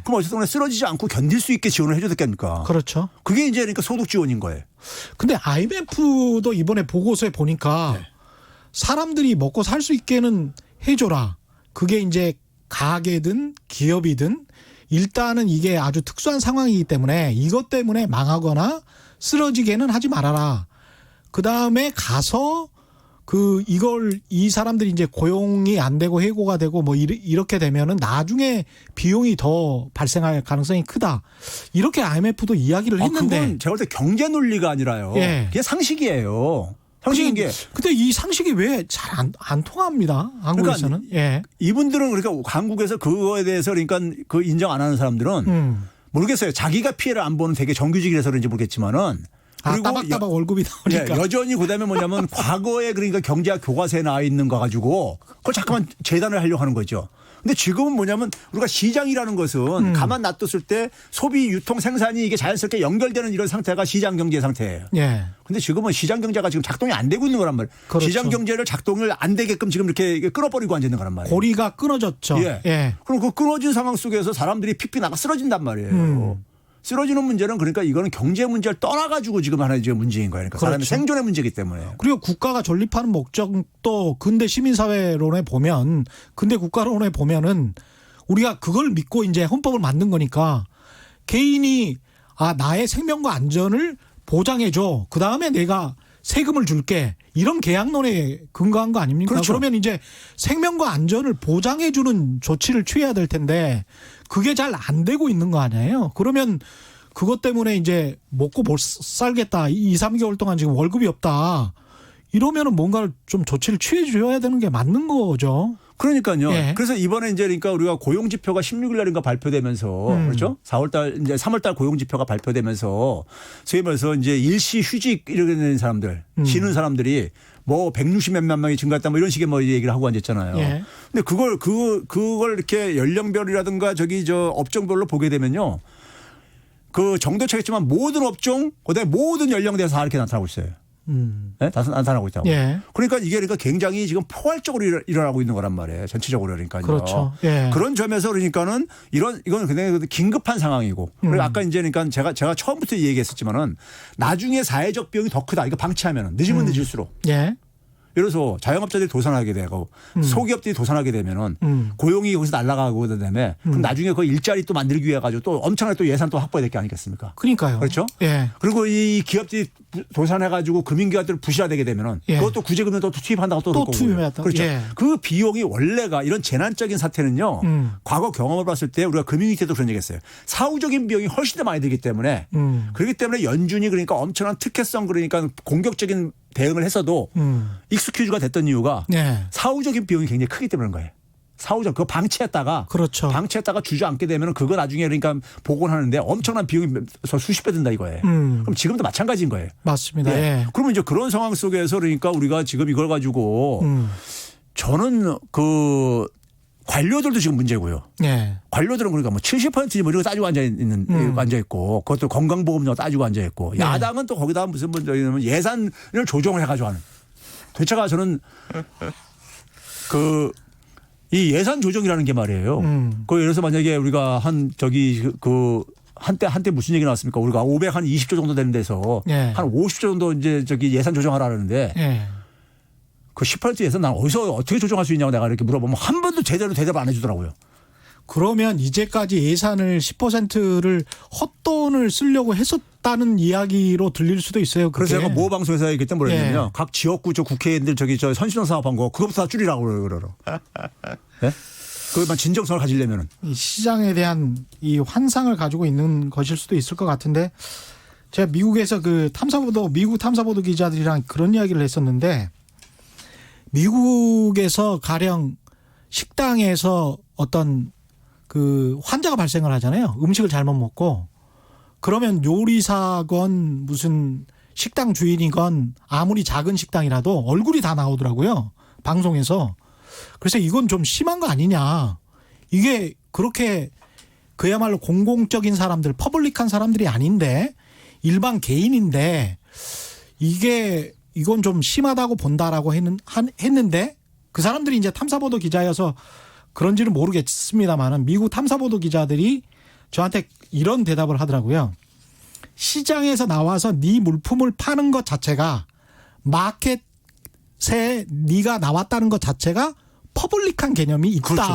그럼 어쨌든 쓰러지지 않고 견딜 수 있게 지원을 해줘야 되겠습니까? 그렇죠. 그게 이제 그러니까 소득 지원인 거예요. 근데 IMF도 이번에 보고서에 보니까 사람들이 먹고 살 수 있게는 해줘라. 그게 이제 가게든 기업이든 일단은 이게 아주 특수한 상황이기 때문에 이것 때문에 망하거나 쓰러지게는 하지 말아라. 그 다음에 가서 이 사람들이 이제 고용이 안 되고 해고가 되고 뭐 이렇게 되면은 나중에 비용이 더 발생할 가능성이 크다. 이렇게 IMF도 이야기를 했는데. 그건 제가 볼 때 경제 논리가 아니라요. 그게 상식이에요. 상식인 게. 근데 이 상식이 왜 잘 안 통합니다. 한국에서는. 그러니까 이분들은 그러니까 한국에서 그거에 대해서 그러니까 그 인정 안 하는 사람들은 모르겠어요. 자기가 피해를 안 보는 되게 정규직이라서 그런지 모르겠지만은 그리고 따박따박 월급이 나오니까. 여전히 그다음에 뭐냐면 과거에 그러니까 경제학 교과서에 나와 있는 거 가지고 그걸 잠깐만 재단을 하려고 하는 거죠. 근데 지금은 뭐냐면 우리가 시장이라는 것은 가만 놔뒀을 때 소비, 유통, 생산이 이게 자연스럽게 연결되는 이런 상태가 시장 경제 상태예요. 근데 지금은 시장 경제가 지금 작동이 안 되고 있는 거란 말이에요. 그렇죠. 시장 경제를 작동을 안 되게끔 지금 이렇게 끊어버리고 앉아 있는 거란 말이에요. 고리가 끊어졌죠. 그럼 그 끊어진 상황 속에서 사람들이 픽픽 나가 쓰러진단 말이에요. 쓰러지는 문제는 그러니까 이거는 경제 문제를 떠나가지고 지금 하나의 지금 문제인 거예요. 그러니까 사람의 생존의 문제이기 때문에. 그리고 국가가 존립하는 목적도 근대 시민사회론에 보면 근대 국가론에 보면은 우리가 그걸 믿고 이제 헌법을 만든 거니까 개인이 나의 생명과 안전을 보장해줘. 그 다음에 내가 세금을 줄게. 이런 계약론에 근거한 거 아닙니까? 그렇죠. 그러면 이제 생명과 안전을 보장해 주는 조치를 취해야 될 텐데 그게 잘 안 되고 있는 거 아니에요? 그러면 그것 때문에 이제 먹고 못 살겠다. 2, 3개월 동안 지금 월급이 없다. 이러면은 뭔가를 좀 조치를 취해 줘야 되는 게 맞는 거죠. 그러니까요. 예. 그래서 이번에 이제 그러니까 우리가 고용 지표가 16일 날인가 발표되면서 그렇죠? 4월 달 이제 3월 달 고용 지표가 발표되면서 소위 말해서 이제 일시 휴직 이렇게 되는 사람들, 쉬는 사람들이 뭐 160몇만 명이 증가했다 뭐 이런 식의 뭐 얘기를 하고 앉았잖아요. 예. 근데 그걸 이렇게 연령별이라든가 저기 저 업종별로 보게 되면요. 그 정도 차겠지만 모든 업종, 그다음에 모든 연령대에서 다 이렇게 나타나고 있어요. 네? 다 나타나고 있다고. 예. 그러니까 이게 굉장히 지금 포괄적으로 일어나고 있는 거란 말이에요. 전체적으로 그러니까요. 그렇죠. 예. 그런 점에서 그러니까는 이건 굉장히 긴급한 상황이고. 그리고 아까 이제 그러니까 제가 처음부터 얘기했었지만은 나중에 사회적 비용이 더 크다. 이거 방치하면은 늦으면 늦을수록. 예. 예를 들어서 자영업자들이 도산하게 되고 소기업들이 도산하게 되면은 고용이 여기서 날아가고 그다음에 그럼 나중에 그 일자리 또 만들기 위해 가지고 또 엄청나게 또 예산 또 확보해야 될 게 아니겠습니까? 그러니까요. 그렇죠? 예. 그리고 이 기업들이 도산해 가지고 금융기관들을 부실화되게 되면은 예. 그것도 구제금을 또 투입한다고 또 또 그럴 거고요. 투입해야겠다. 그렇죠. 예. 그 비용이 원래가 이런 재난적인 사태는요. 과거 경험을 봤을 때 우리가 금융위 때도 그런 얘기했어요. 사후적인 비용이 훨씬 더 많이 들기 때문에 그렇기 때문에 연준이 그러니까 엄청난 특혜성 그러니까 공격적인 대응을 했어도 익스큐즈가 됐던 이유가 예. 사후적인 비용이 굉장히 크기 때문인 거예요. 사후적 그거 방치했다가 그렇죠. 방치했다가 주저앉게 되면 그거 나중에 그러니까 복원하는데 엄청난 비용이 수십 배 든다 이거예요. 그럼 지금도 마찬가지인 거예요. 맞습니다. 예. 그러면 이제 그런 상황 속에서 그러니까 우리가 지금 이걸 가지고 저는 그 관료들도 지금 문제고요. 예. 관료들은 그러니까 뭐 70% 뭐 이런 거 따지고 앉아 있고 그것도 건강보험료 따지고 앉아 있고 야당은 또 거기다 무슨 뭐 예산을 조정을 해가지고 하는. 도대체가 저는 이 예산 조정이라는 게 말이에요. 그 예를 들어서 만약에 우리가 한때 무슨 얘기 나왔습니까? 우리가 520조 정도 되는 데서 예. 한 50조 정도 이제 저기 예산 조정하라는데 예. 그 10% 예산 난 어디서 어떻게 조정할 수 있냐고 내가 이렇게 물어보면 한 번도 제대로 대답 안 해주더라고요. 그러면 이제까지 예산을 10%를 헛돈을 쓰려고 했었다는 이야기로 들릴 수도 있어요. 그게. 그래서 제가 모 방송에서 얘기했던 뭐랬냐면요. 예. 각 지역구 저 국회의원들 저기 저 선신호 사업한 거 그것부터 다 줄이라고 그러더라고요. 네? 그것만 진정성을 가지려면은. 이 시장에 대한 이 환상을 가지고 있는 것일 수도 있을 것 같은데 제가 미국에서 미국 탐사보도 기자들이랑 그런 이야기를 했었는데 미국에서 가령 식당에서 어떤 그 환자가 발생을 하잖아요. 음식을 잘못 먹고 그러면 요리사건 무슨 식당 주인이건 아무리 작은 식당이라도 얼굴이 다 나오더라고요. 방송에서. 그래서 이건 좀 심한 거 아니냐. 이게 그렇게 그야말로 공공적인 사람들, 퍼블릭한 사람들이 아닌데 일반 개인인데 이건 좀 심하다고 본다라고 했는데 그 사람들이 이제 탐사보도 기자여서 그런지는 모르겠습니다만은 미국 탐사보도 기자들이 저한테 이런 대답을 하더라고요. 시장에서 나와서 네 물품을 파는 것 자체가 마켓에 네가 나왔다는 것 자체가 퍼블릭한 개념이 있다. 그렇죠.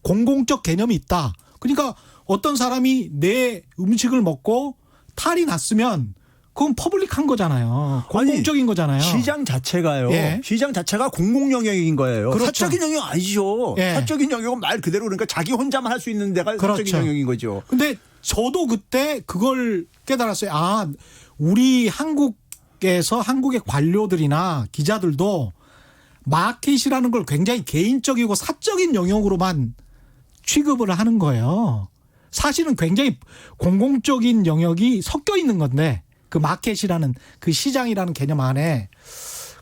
공공적 개념이 있다. 그러니까 어떤 사람이 내 음식을 먹고 탈이 났으면 그건 퍼블릭한 거잖아요. 공공적인 거잖아요. 시장 자체가요. 예. 시장 자체가 공공 영역인 거예요. 그렇죠. 사적인 영역 아니죠. 예. 사적인 영역은 말 그대로 그러니까 자기 혼자만 할 수 있는 데가 그렇죠. 사적인 영역인 거죠. 근데 저도 그때 그걸 깨달았어요. 아, 우리 한국에서 한국의 관료들이나 기자들도 마켓이라는 걸 굉장히 개인적이고 사적인 영역으로만 취급을 하는 거예요. 사실은 굉장히 공공적인 영역이 섞여 있는 건데 그 마켓이라는 그 시장이라는 개념 안에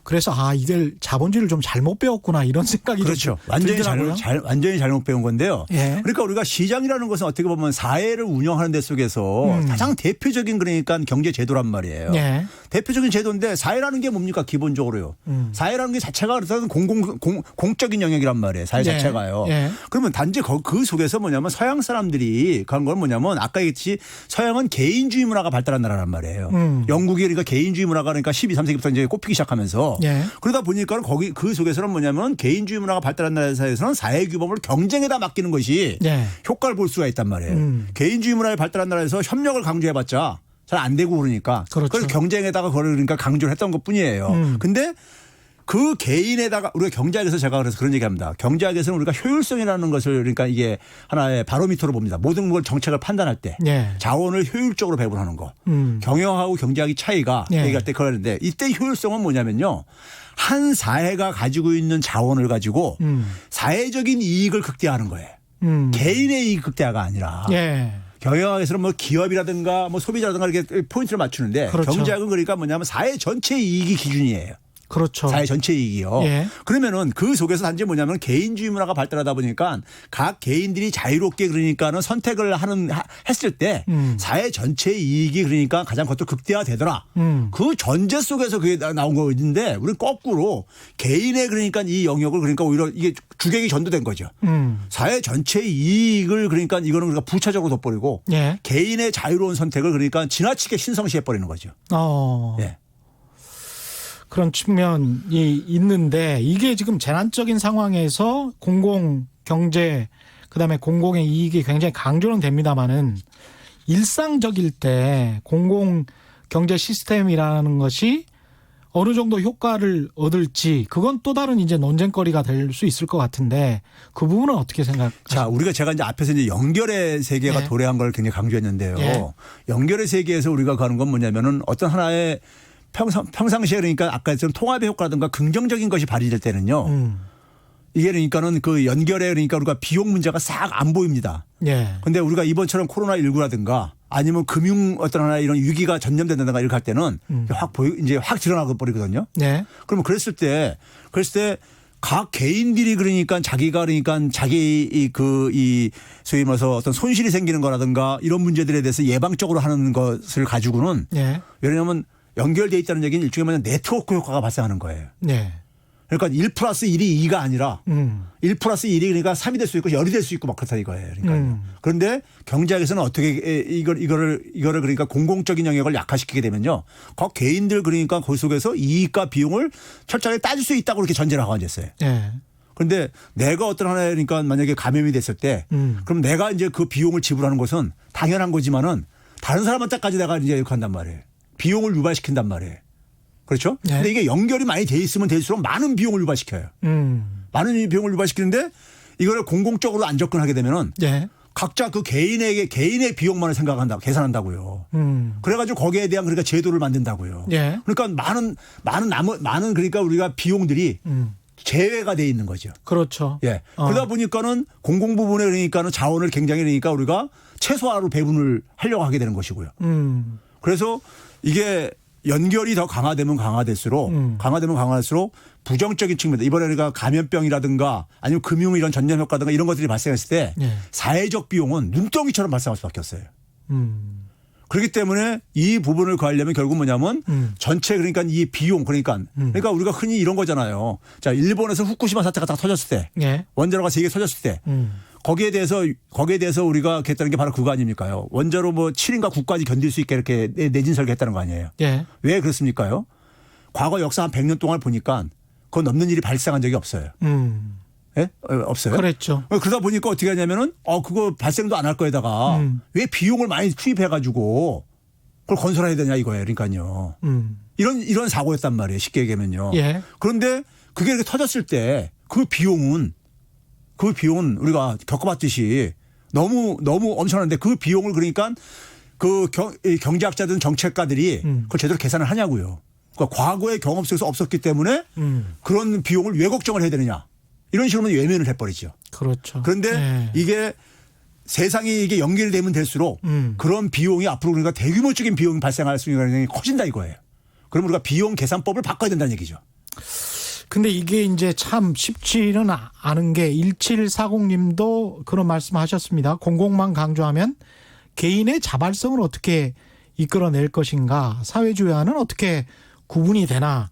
그래서 이걸 자본주의를 좀 잘못 배웠구나 이런 생각이 그렇죠. 좀 들더라고요. 완전히 잘못 배운 건데요. 예. 그러니까 우리가 시장이라는 것은 어떻게 보면 사회를 운영하는 데 속에서 가장 대표적인 그러니까 경제 제도란 말이에요. 예. 대표적인 제도인데 사회라는 게 뭡니까 기본적으로요. 사회라는 게 자체가 그래서 공적인 영역이란 말이에요. 사회 예. 자체가요. 예. 그러면 단지 그 속에서 뭐냐면 서양 사람들이 그런 건 뭐냐면 아까 얘기했듯이 서양은 개인주의 문화가 발달한 나라란 말이에요. 영국이 그러니까 개인주의 문화가 그러니까 12, 3세기부터 이제 꼽히기 시작하면서 예. 그러다 보니까 거기 그 속에서는 뭐냐면 개인주의 문화가 발달한 나라에서는 사회 규범을 경쟁에다 맡기는 것이 예. 효과를 볼 수가 있단 말이에요. 개인주의 문화에 발달한 나라에서 협력을 강조해봤자 잘 안 되고 그러니까 그렇죠. 그래서 경쟁에다가 그러니까 강조를 했던 것뿐이에요. 근데 그 개인에다가 우리가 경제학에서 제가 그래서 그런 얘기합니다. 경제학에서는 우리가 효율성이라는 것을 그러니까 이게 하나의 바로미터로 봅니다. 모든 걸 정책을 판단할 때 예. 자원을 효율적으로 배분하는 거. 경영하고 경제학의 차이가 예. 얘기할 때 그러는데 이때 효율성은 뭐냐면요. 한 사회가 가지고 있는 자원을 가지고 사회적인 이익을 극대화하는 거예요. 개인의 이익 극대화가 아니라. 예. 경영학에서는 뭐 기업이라든가 뭐 소비자라든가 이렇게 포인트를 맞추는데 그렇죠. 경제학은 그러니까 뭐냐면 사회 전체 이익이 기준이에요. 그렇죠. 사회 전체 이익이요. 예. 그러면은 그 속에서 단지 뭐냐면 개인주의 문화가 발달하다 보니까 각 개인들이 자유롭게 그러니까는 선택을 했을 때 사회 전체 이익이 그러니까 가장 그것도 극대화되더라. 그 전제 속에서 그게 나온 거인데 우리는 거꾸로 개인의 그러니까 이 영역을 그러니까 오히려 이게 주객이 전도된 거죠. 사회 전체 이익을 그러니까 이거는 우리가 부차적으로 둬버리고 예. 개인의 자유로운 선택을 그러니까 지나치게 신성시해 버리는 거죠. 예. 그런 측면이 있는데 이게 지금 재난적인 상황에서 공공 경제 그다음에 공공의 이익이 굉장히 강조는 됩니다마는 일상적일 때 공공 경제 시스템이라는 것이 어느 정도 효과를 얻을지 그건 또 다른 이제 논쟁거리가 될 수 있을 것 같은데 그 부분은 어떻게 생각하세요? 자, 제가 이제 앞에서 이제 연결의 세계가 예. 도래한 걸 굉장히 강조했는데요. 예. 연결의 세계에서 우리가 가는 건 뭐냐면은 어떤 하나의 평상시에 그러니까 아까 했던 통합의 효과라든가 긍정적인 것이 발휘될 때는요. 이게 그러니까는 그 연결에 그러니까 우리가 비용 문제가 싹 안 보입니다. 예. 근데 우리가 이번처럼 코로나19라든가 아니면 금융 어떤 하나 이런 위기가 전염된다든가 이렇게 할 때는 이제 확 드러나고 버리거든요. 네. 그러면 그랬을 때 각 개인들이 그러니까 자기가 그러니까 자기 이 소위 말해서 어떤 손실이 생기는 거라든가 이런 문제들에 대해서 예방적으로 하는 것을 가지고는 예. 왜냐하면 연결돼 있다는 얘기는 일종의 뭐냐 네트워크 효과가 발생하는 거예요. 네. 그러니까 1+1이 2가 아니라 1+1이 그러니까 3이 될 수 있고 10이 될 수 있고 막 그렇다 이거예요. 그러니까 그런데 경제학에서는 어떻게 이거를 그러니까 공공적인 영역을 약화시키게 되면요. 각 개인들 그러니까 그 속에서 이익과 비용을 철저하게 따질 수 있다고 그렇게 전제를 하고 앉았어요. 예. 그런데 내가 어떤 하나에 그러니까 만약에 감염이 됐을 때 그럼 내가 이제 그 비용을 지불하는 것은 당연한 거지만은 다른 사람한테까지 내가 이제 이렇게 한단 말이에요. 비용을 유발시킨단 말이에요. 그렇죠? 네. 근데 이게 연결이 많이 돼 있으면 될수록 많은 비용을 유발시켜요. 많은 비용을 유발시키는데 이거를 공공적으로 안 접근하게 되면은 예. 각자 그 개인의 비용만을 계산한다고요. 그래가지고 거기에 대한 그러니까 제도를 만든다고요. 예. 그러니까 많은 그러니까 우리가 비용들이 제외가 돼 있는 거죠. 그렇죠. 예. 그러다 보니까는 공공 부분에 그러니까는 자원을 굉장히 그러니까 우리가 최소화로 배분을 하려고 하게 되는 것이고요. 그래서 이게 연결이 더 강화되면 강화될수록 부정적인 측면, 이번에 우리가 감염병이라든가 아니면 금융 이런 전염 효과든가 이런 것들이 발생했을 때 예. 사회적 비용은 눈덩이처럼 발생할 수밖에 없어요. 그렇기 때문에 이 부분을 구하려면 결국 뭐냐면 전체 그러니까 이 비용 그러니까 우리가 흔히 이런 거잖아요. 자, 일본에서 후쿠시마 사태가 딱 터졌을 때 예. 원자로가 3개 터졌을 때 거기에 대해서 우리가 했다는 게 바로 그거 아닙니까요? 원자로 뭐 7인가 9까지 견딜 수 있게 이렇게 내진 설계했다는 거 아니에요? 예. 왜 그렇습니까요? 과거 역사 한 100년 동안 보니까 그거 넘는 일이 발생한 적이 없어요. 예? 없어요. 그랬죠. 그러다 보니까 어떻게 하냐면은 그거 발생도 안 할 거에다가 왜 비용을 많이 투입해가지고 그걸 건설해야 되냐 이거예요. 그러니까요. 이런 사고였단 말이에요. 쉽게 얘기하면요. 예. 그런데 그게 이렇게 터졌을 때 그 비용은 우리가 겪어봤듯이 너무 엄청난데 그 비용을 그러니까 그 경제학자든 정책가들이 그걸 제대로 계산을 하냐고요. 그러니까 과거의 경험 속에서 없었기 때문에 그런 비용을 왜 걱정을 해야 되느냐. 이런 식으로 외면을 해버리죠. 그렇죠. 그런데 예. 이게 세상이 이게 연결되면 될수록 그런 비용이 앞으로 그러니까 대규모적인 비용이 발생할 수 있는 가능성이 커진다 이거예요. 그럼 우리가 비용 계산법을 바꿔야 된다는 얘기죠. 근데 이게 이제 참 쉽지는 않은 게 1740님도 그런 말씀하셨습니다. 공공만 강조하면 개인의 자발성을 어떻게 이끌어낼 것인가, 사회주의와는 어떻게 구분이 되나.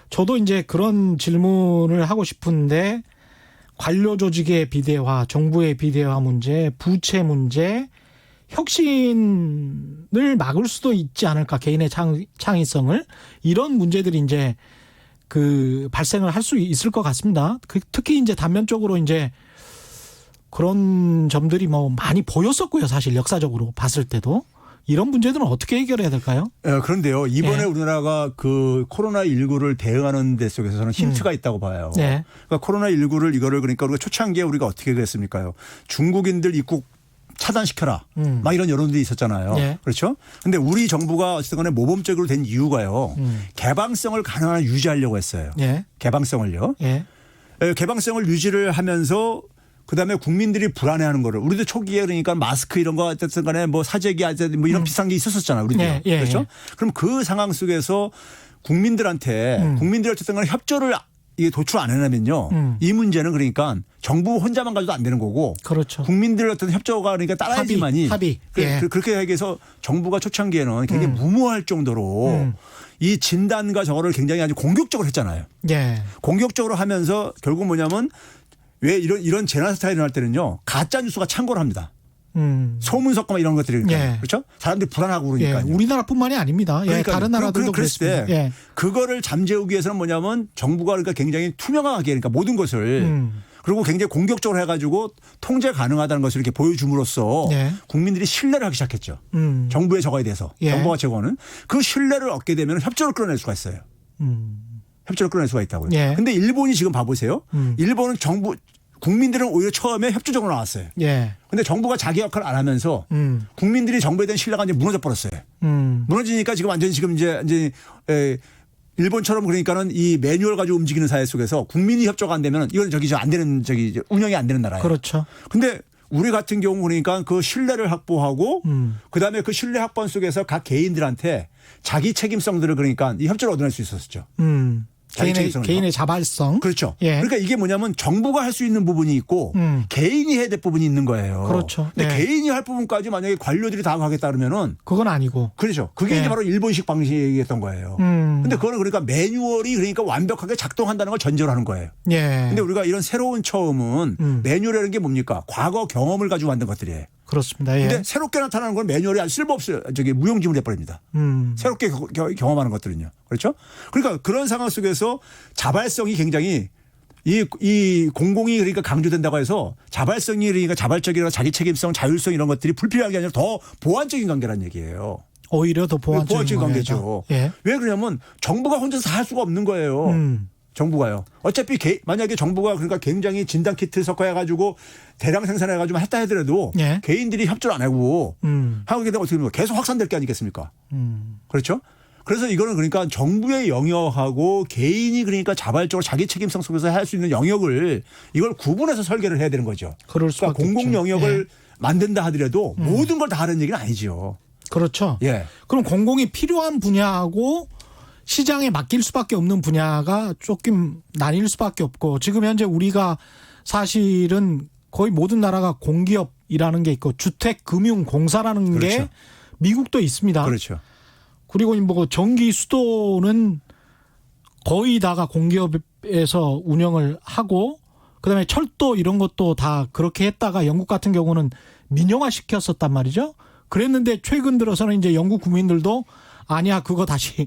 저도 이제 그런 질문을 하고 싶은데 관료 조직의 비대화, 정부의 비대화 문제, 부채 문제, 혁신을 막을 수도 있지 않을까, 개인의 창의성을, 이런 문제들이 이제 발생을 할 수 있을 것 같습니다. 특히 이제 단면적으로 이제 그런 점들이 뭐 많이 보였었고요. 사실 역사적으로 봤을 때도 이런 문제들은 어떻게 해결해야 될까요? 그런데요. 이번에 예. 우리나라가 그 코로나19를 대응하는 데 속에서는 힌트가 있다고 봐요. 네. 그러니까 코로나19를 이거를 그러니까 우리가 초창기에 우리가 어떻게 그랬습니까요? 중국인들 입국 차단시켜라. 막 이런 여론들이 있었잖아요. 예. 그렇죠? 근데 우리 정부가 어쨌든 간에 모범적으로 된 이유가요. 개방성을 가능한 한 유지하려고 했어요. 예. 개방성을요. 예. 개방성을 유지를 하면서 그다음에 국민들이 불안해하는 거를 우리도 초기에 그러니까 마스크 이런 거 어쨌든 간에 뭐 사재기 뭐 이런 비슷한 게 있었잖아요. 우리도. 예, 예, 그렇죠? 예. 그럼 그 상황 속에서 국민들이 어쨌든 간에 협조를 이게 도출 안 해내면요. 이 문제는 그러니까 정부 혼자만 가져도 안 되는 거고 그렇죠. 국민들 어떤 협조가 그러니까 따라야지만이 합의. 예. 그렇게 해서 정부가 초창기에는 굉장히 무모할 정도로 이 진단과 저거를 굉장히 아주 공격적으로 했잖아요. 예. 공격적으로 하면서 결국 뭐냐면 왜 이런 재난 사태가 일어날 때는요. 가짜 뉴스가 창궐을 합니다. 소문 섞고 이런 것들이 예. 그렇죠? 사람들이 불안하고 예. 그러니까요. 우리나라뿐만이 아닙니다. 예. 그러니까요. 다른 나라들도 그랬을 그랬습니다. 때 예. 그거를 잠재우기 위해서는 뭐냐면 정부가 그러니까 굉장히 투명하게 그러니까 모든 것을 그리고 굉장히 공격적으로 해가지고 통제 가능하다는 것을 이렇게 보여줌으로써 예. 국민들이 신뢰를 하기 시작했죠. 정부의 저거에 대해서 예. 정부가 제공하는 그 신뢰를 얻게 되면 협조를 끌어낼 수가 있어요. 협조를 끌어낼 수가 있다고요. 예. 근데 일본이 지금 봐보세요. 일본은 국민들은 오히려 처음에 협조적으로 나왔어요. 예. 근데 정부가 자기 역할을 안 하면서 국민들이 정부에 대한 신뢰가 이제 무너져 버렸어요. 무너지니까 지금 완전히 지금 이제 일본처럼 그러니까는 이 매뉴얼 가지고 움직이는 사회 속에서 국민이 협조가 안 되면 이건 안 되는 운영이 안 되는 나라예요. 그렇죠. 근데 우리 같은 경우 그러니까 그 신뢰를 확보하고 그다음에 그 신뢰 확보 속에서 각 개인들한테 자기 책임성들을 그러니까 이 협조를 얻어낼 수 있었죠. 개인의 자발성. 그렇죠. 예. 그러니까 이게 뭐냐면 정부가 할 수 있는 부분이 있고 개인이 해야 될 부분이 있는 거예요. 그렇죠. 근데 예. 개인이 할 부분까지 만약에 관료들이 다 하겠다 그러면은 그건 아니고. 그렇죠. 그게 예. 이제 바로 일본식 방식이었던 거예요. 근데 그거는 그러니까 매뉴얼이 그러니까 완벽하게 작동한다는 걸 전제로 하는 거예요. 예. 근데 우리가 이런 새로운 처음은 매뉴얼이라는 게 뭡니까? 과거 경험을 가지고 만든 것들이에요. 그렇습니다. 예. 근데 새롭게 나타나는 건 매뉴얼이 아주 쓸모없어요. 무용지물 해버립니다. 새롭게 경험하는 것들은요. 그렇죠? 그러니까 그런 상황 속에서 자발성이 굉장히 이 공공이 그러니까 강조된다고 해서 자발성이 그러니까 자발적이나 자기 책임성, 자율성 이런 것들이 불필요한 게 아니라 더 보완적인 관계란 얘기예요. 오히려 더 보완적인 관계죠. 예. 왜 그러냐면 정부가 혼자서 다 할 수가 없는 거예요. 정부가요. 어차피 만약에 정부가 그러니까 굉장히 진단 키트 섞어해가지고 대량 생산해가지고 했다 하더라도 예. 개인들이 협조를 안 하고 하게 되면 어떻게 됩니까? 계속 확산될 게 아니겠습니까? 그렇죠? 그래서 이거는 그러니까 정부의 영역하고 개인이 그러니까 자발적으로 자기 책임성 속에서 할 수 있는 영역을 이걸 구분해서 설계를 해야 되는 거죠. 그럴 그러니까 수밖에 공공 없죠. 영역을 예. 만든다 하더라도 모든 걸 다 하는 얘기는 아니죠. 그렇죠. 예. 그럼 공공이 필요한 분야하고 시장에 맡길 수밖에 없는 분야가 조금 나뉠 수밖에 없고 지금 현재 우리가 사실은 거의 모든 나라가 공기업이라는 게 있고 주택금융공사라는 그렇죠. 게 미국도 있습니다. 그렇죠. 그리고 뭐 전기 수도는 거의 다가 공기업에서 운영을 하고 그다음에 철도 이런 것도 다 그렇게 했다가 영국 같은 경우는 민영화 시켰었단 말이죠. 그랬는데 최근 들어서는 이제 영국 국민들도 아니야 그거 다시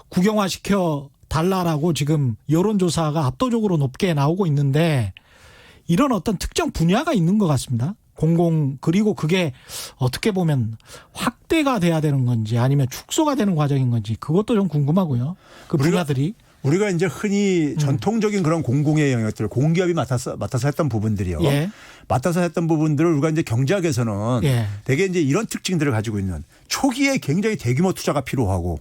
국영화 시켜 달라라고 지금 여론조사가 압도적으로 높게 나오고 있는데 이런 어떤 특정 분야가 있는 것 같습니다. 그리고 그게 어떻게 보면 확대가 돼야 되는 건지 아니면 축소가 되는 과정인 건지 그것도 좀 궁금하고요. 그 분야들이. 우리가 이제 흔히 전통적인 그런 공공의 영역들, 공기업이 맡아서 했던 부분들이요. 예. 맡아서 했던 부분들을 우리가 이제 경제학에서는 예. 되게 이제 이런 특징들을 가지고 있는 초기에 굉장히 대규모 투자가 필요하고.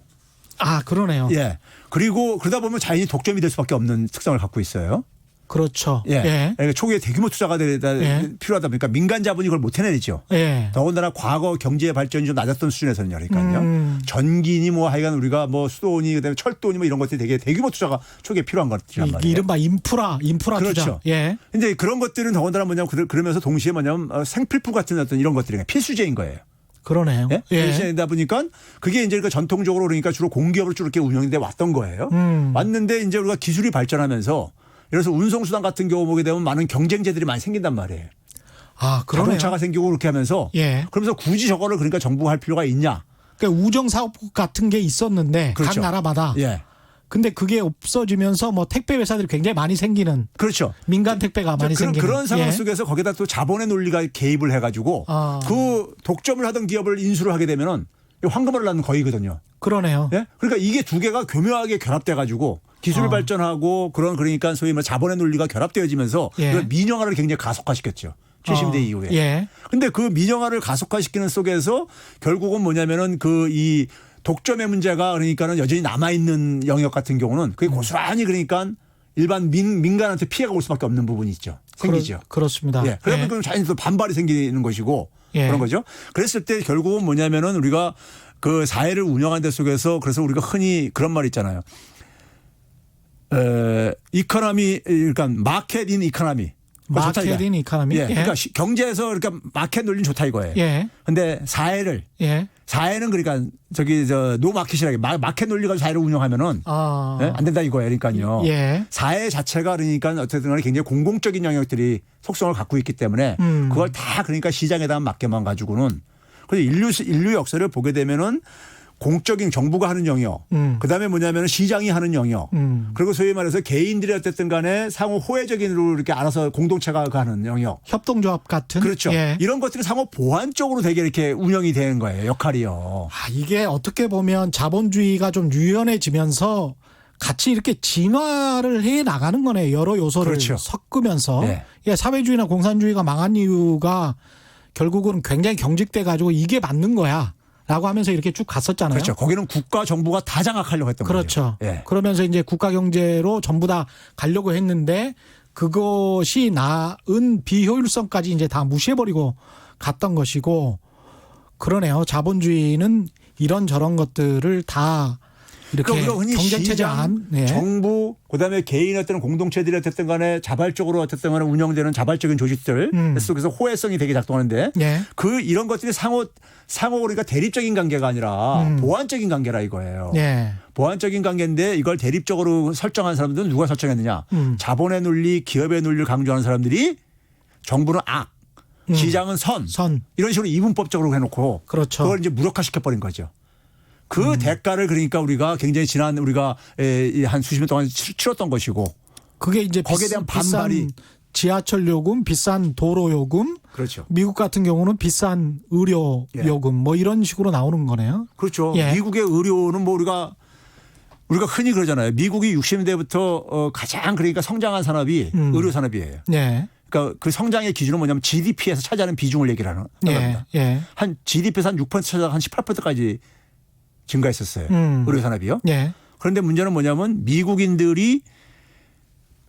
아, 그러네요. 예. 그리고 그러다 보면 자연히 독점이 될 수밖에 없는 특성을 갖고 있어요. 그렇죠. 예. 예. 그러니까 초기에 대규모 투자가 필요하다 보니까 민간 자본이 그걸 못 해내죠. 예. 더군다나 과거 경제 발전이 좀 낮았던 수준에서는요. 그러니까요. 전기니 뭐 하여간 우리가 뭐 수도니 그다음에 철도니 뭐 이런 것들이 되게 대규모 투자가 초기에 필요한 것들이란 말이에요. 이른바 인프라 그렇죠. 투자. 예. 근데 그런 것들은 더군다나 뭐냐면 그러면서 동시에 뭐냐면 생필품 같은 어떤 이런 것들이 필수제인 거예요. 그러네요. 예? 필수제이다 보니까 그게 이제 전통적으로 그러니까 주로 공기업으로 쭉 이렇게 운영돼 왔던 거예요. 왔는데 이제 우리가 기술이 발전하면서 그래서 운송수단 같은 경우 보게 되면 많은 경쟁제들이 많이 생긴단 말이에요. 아, 그러네요. 자동차가 생기고 그렇게 하면서 예. 그러면서 굳이 저거를 그러니까 정부가 할 필요가 있냐. 그러니까 우정 사업 같은 게 있었는데 그렇죠. 각 나라마다 예. 근데 그게 없어지면서 뭐 택배 회사들이 굉장히 많이 생기는 그렇죠. 민간 택배가 많이 생기는 그런 상황 예. 속에서 거기다 또 자본의 논리가 개입을 해가지고 그 독점을 하던 기업을 인수를 하게 되면은 황금을 낳는 거이거든요. 그러네요. 예? 그러니까 이게 두 개가 교묘하게 결합돼가지고 기술 발전하고 그러니까 소위 말 자본의 논리가 결합되어지면서 예. 이걸 민영화를 굉장히 가속화시켰죠. 70대 이후에. 예. 근데 그 민영화를 가속화시키는 속에서 결국은 뭐냐면은 이 독점의 문제가 그러니까는 여전히 남아있는 영역 같은 경우는 그게 고스란히 그러니까 일반 민간한테 피해가 올 수밖에 없는 부분이 있죠. 생기죠. 그렇습니다. 예. 그러면 예. 그럼 자연히 또 반발이 생기는 것이고 예. 그런 거죠. 그랬을 때 결국은 뭐냐면은 우리가 그 사회를 운영하는 데 속에서 그래서 우리가 흔히 그런 말 있잖아요. 이코노미 그러니까 마켓 인 이코노미. 마켓 인 이코노미. 예. 예. 그러니까 경제에서 그러니까 마켓 논리는 좋다 이거예요. 예. 근데 사회는 그러니까 노 마켓이라게 마켓 논리 가지고 사회를 운영하면은 예? 안 된다 이거예요. 그러니까요. 예. 사회 자체가 그러니까 어쨌든 간에 굉장히 공공적인 영역들이 속성을 갖고 있기 때문에 그걸 다 그러니까 시장에다 맡겨만 가지고는 그래서 인류 역사를 보게 되면은 공적인 정부가 하는 영역, 그다음에 뭐냐면 시장이 하는 영역, 그리고 소위 말해서 개인들이 어쨌든 간에 상호 호혜적인으로 이렇게 알아서 공동체가 가는 영역. 협동조합 같은. 그렇죠. 예. 이런 것들이 상호 보완 쪽으로 되게 이렇게 운영이 되는 거예요. 역할이요. 이게 어떻게 보면 자본주의가 좀 유연해지면서 같이 이렇게 진화를 해 나가는 거네요. 여러 요소를 그렇죠. 섞으면서. 네. 예, 사회주의나 공산주의가 망한 이유가 결국은 굉장히 경직돼 가지고 이게 맞는 거야. 라고 하면서 이렇게 쭉 갔었잖아요. 그렇죠. 거기는 국가 정부가 다 장악하려고 했던 그렇죠. 거죠. 예. 그러면서 이제 국가 경제로 전부 다 가려고 했는데 그것이 낳은 비효율성까지 이제 다 무시해버리고 갔던 것이고 그러네요. 자본주의는 이런저런 것들을 다 이렇게 그러니까 흔히 경쟁체제 안 네. 정부 그다음에 개인 어떤 공동체들이 어쨌든 간에 자발적으로 어쨌든 간에 운영되는 자발적인 조직들 속에서 호혜성이 되게 작동하는데 네. 이런 것들이 상호 그러니까 대립적인 관계가 아니라 보완적인 관계라 이거예요. 네. 보완적인 관계인데 이걸 대립적으로 설정한 사람들은 누가 설정했느냐. 자본의 논리, 기업의 논리를 강조하는 사람들이 정부는 악, 시장은 선. 이런 식으로 이분법적으로 해놓고 그렇죠. 그걸 이제 무력화시켜버린 거죠. 그 대가를 그러니까 우리가 굉장히 지난 우리가 한 수십 년 동안 치렀던 것이고 그게 이제 거기에 대한 반발이 비싼 지하철 요금, 비싼 도로 요금, 그렇죠. 미국 같은 경우는 비싼 의료 요금 뭐 이런 식으로 나오는 거네요. 그렇죠. 예. 미국의 의료는 뭐 우리가 흔히 그러잖아요. 미국이 60년대부터 가장 그러니까 성장한 산업이 의료 산업이에요. 네. 그러니까 그 성장의 기준은 뭐냐면 GDP에서 차지하는 비중을 얘기를 하는 겁니다. 예. 한 GDP에서 한 6% 차지하고 한 18%까지 증가했었어요. 의료 산업이요. 예. 그런데 문제는 뭐냐면 미국인들이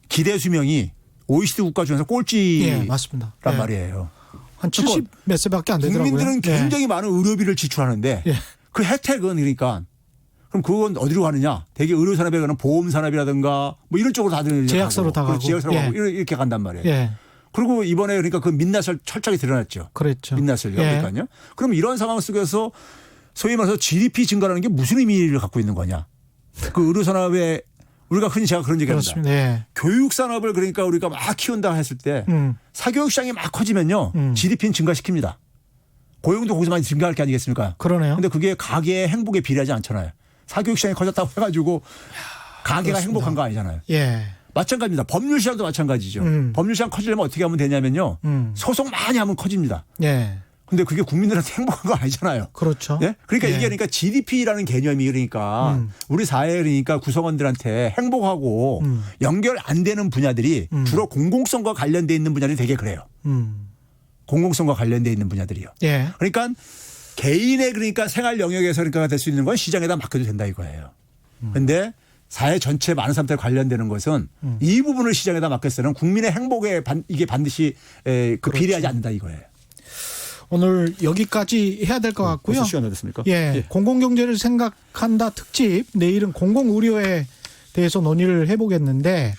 기대 수명이 OECD 국가 중에서 꼴찌란 맞습니다. 말이에요. 한 70 몇 세밖에 안 되더라고요. 국민들은 굉장히 많은 의료비를 지출하는데 그 혜택은 그러니까 그럼 그건 어디로 가느냐? 대개 의료 산업에 가는 보험 산업이라든가 뭐 이런 쪽으로 다들 제약사로 다 가고 제약사로 가고 이렇게 간단 말이에요. 예. 그리고 이번에 그러니까 그 민낯을 철저하게 드러났죠. 그랬죠. 민낯을요. 그러니까요. 그럼 이런 상황 속에서 소위 말해서 GDP 증가라는 게 무슨 의미를 갖고 있는 거냐? 그 의료 산업에 우리가 흔히 제가 그런 얘기합니다. 그렇습니다. 예. 교육 산업을 그러니까 우리가 막 키운다 했을 때 사교육 시장이 막 커지면요. GDP는 증가시킵니다. 고용도 거기서 많이 증가할 게 아니겠습니까? 그러네요. 근데 그게 가계의 행복에 비례하지 않잖아요. 사교육 시장이 커졌다고 해가지고 가계가 그렇습니다. 행복한 거 아니잖아요. 예. 마찬가지입니다. 법률 시장도 마찬가지죠. 법률 시장 커지려면 어떻게 하면 되냐면요. 소송 많이 하면 커집니다. 예. 근데 그게 국민들한테 행복한 거 아니잖아요. 그렇죠. 예? 그러니까 이게 그러니까 GDP라는 개념이 그러니까 우리 사회 그러니까 구성원들한테 행복하고 연결 안 되는 분야들이 주로 공공성과 관련돼 있는 분야들이 되게 그래요. 공공성과 관련돼 있는 분야들이요. 예. 그러니까 개인의 그러니까 생활 영역에서 그러니까 될 수 있는 건 시장에다 맡겨도 된다 이거예요. 그런데 사회 전체 많은 사람들 관련되는 것은 이 부분을 시장에다 맡겼을 때는 국민의 행복에 이게 반드시 그 비례하지 않는다 이거예요. 오늘 여기까지 해야 될 것 같고요. 벌써 시간이 됐습니까? 예. 공공경제를 생각한다 특집 내일은 공공의료에 대해서 논의를 해보겠는데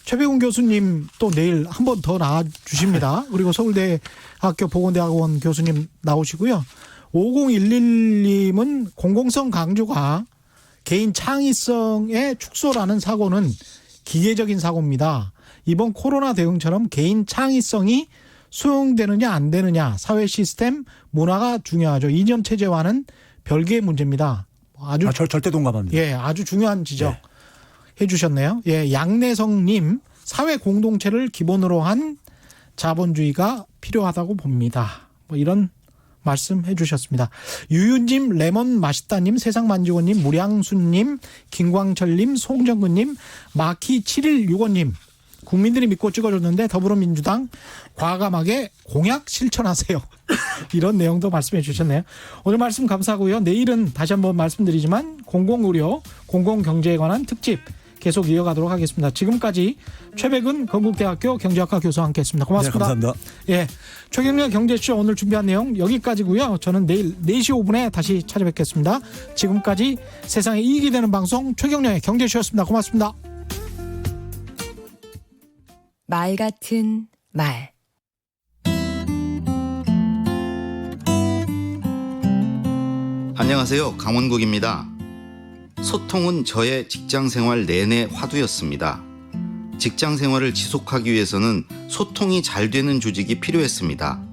최백운 교수님 또 내일 한 번 더 나와 주십니다. 그리고 서울대학교 보건대학원 교수님 나오시고요. 5011님은 공공성 강조가 개인 창의성의 축소라는 사고는 기계적인 사고입니다. 이번 코로나 대응처럼 개인 창의성이 수용되느냐 안 되느냐 사회 시스템 문화가 중요하죠. 이념 체제와는 별개의 문제입니다. 아주 절대 동감합니다. 예, 아주 중요한 지적. 해주셨네요. 예, 양내성님, 사회 공동체를 기본으로 한 자본주의가 필요하다고 봅니다. 뭐 이런 말씀해 주셨습니다. 유윤님, 레몬 맛있다님, 세상만지고님, 무량수님, 김광철님, 송정근님, 마키7165님, 국민들이 믿고 찍어줬는데 더불어민주당 과감하게 공약 실천하세요. 이런 내용도 말씀해 주셨네요. 오늘 말씀 감사하고요. 내일은 다시 한번 말씀드리지만 공공의료, 공공경제에 관한 특집 계속 이어가도록 하겠습니다. 지금까지 최백은 건국대학교 경제학과 교수와 함께했습니다. 고맙습니다. 네, 감사합니다. 예, 최경련의 경제쇼 오늘 준비한 내용 여기까지고요. 저는 내일 4시 5분에 다시 찾아뵙겠습니다. 지금까지 세상에 이익이 되는 방송 최경련의 경제쇼였습니다. 고맙습니다. 말 같은 말. 안녕하세요. 강원국입니다. 소통은 저의 직장생활 내내 화두였습니다. 직장생활을 지속하기 위해서는 소통이 잘 되는 조직이 필요했습니다.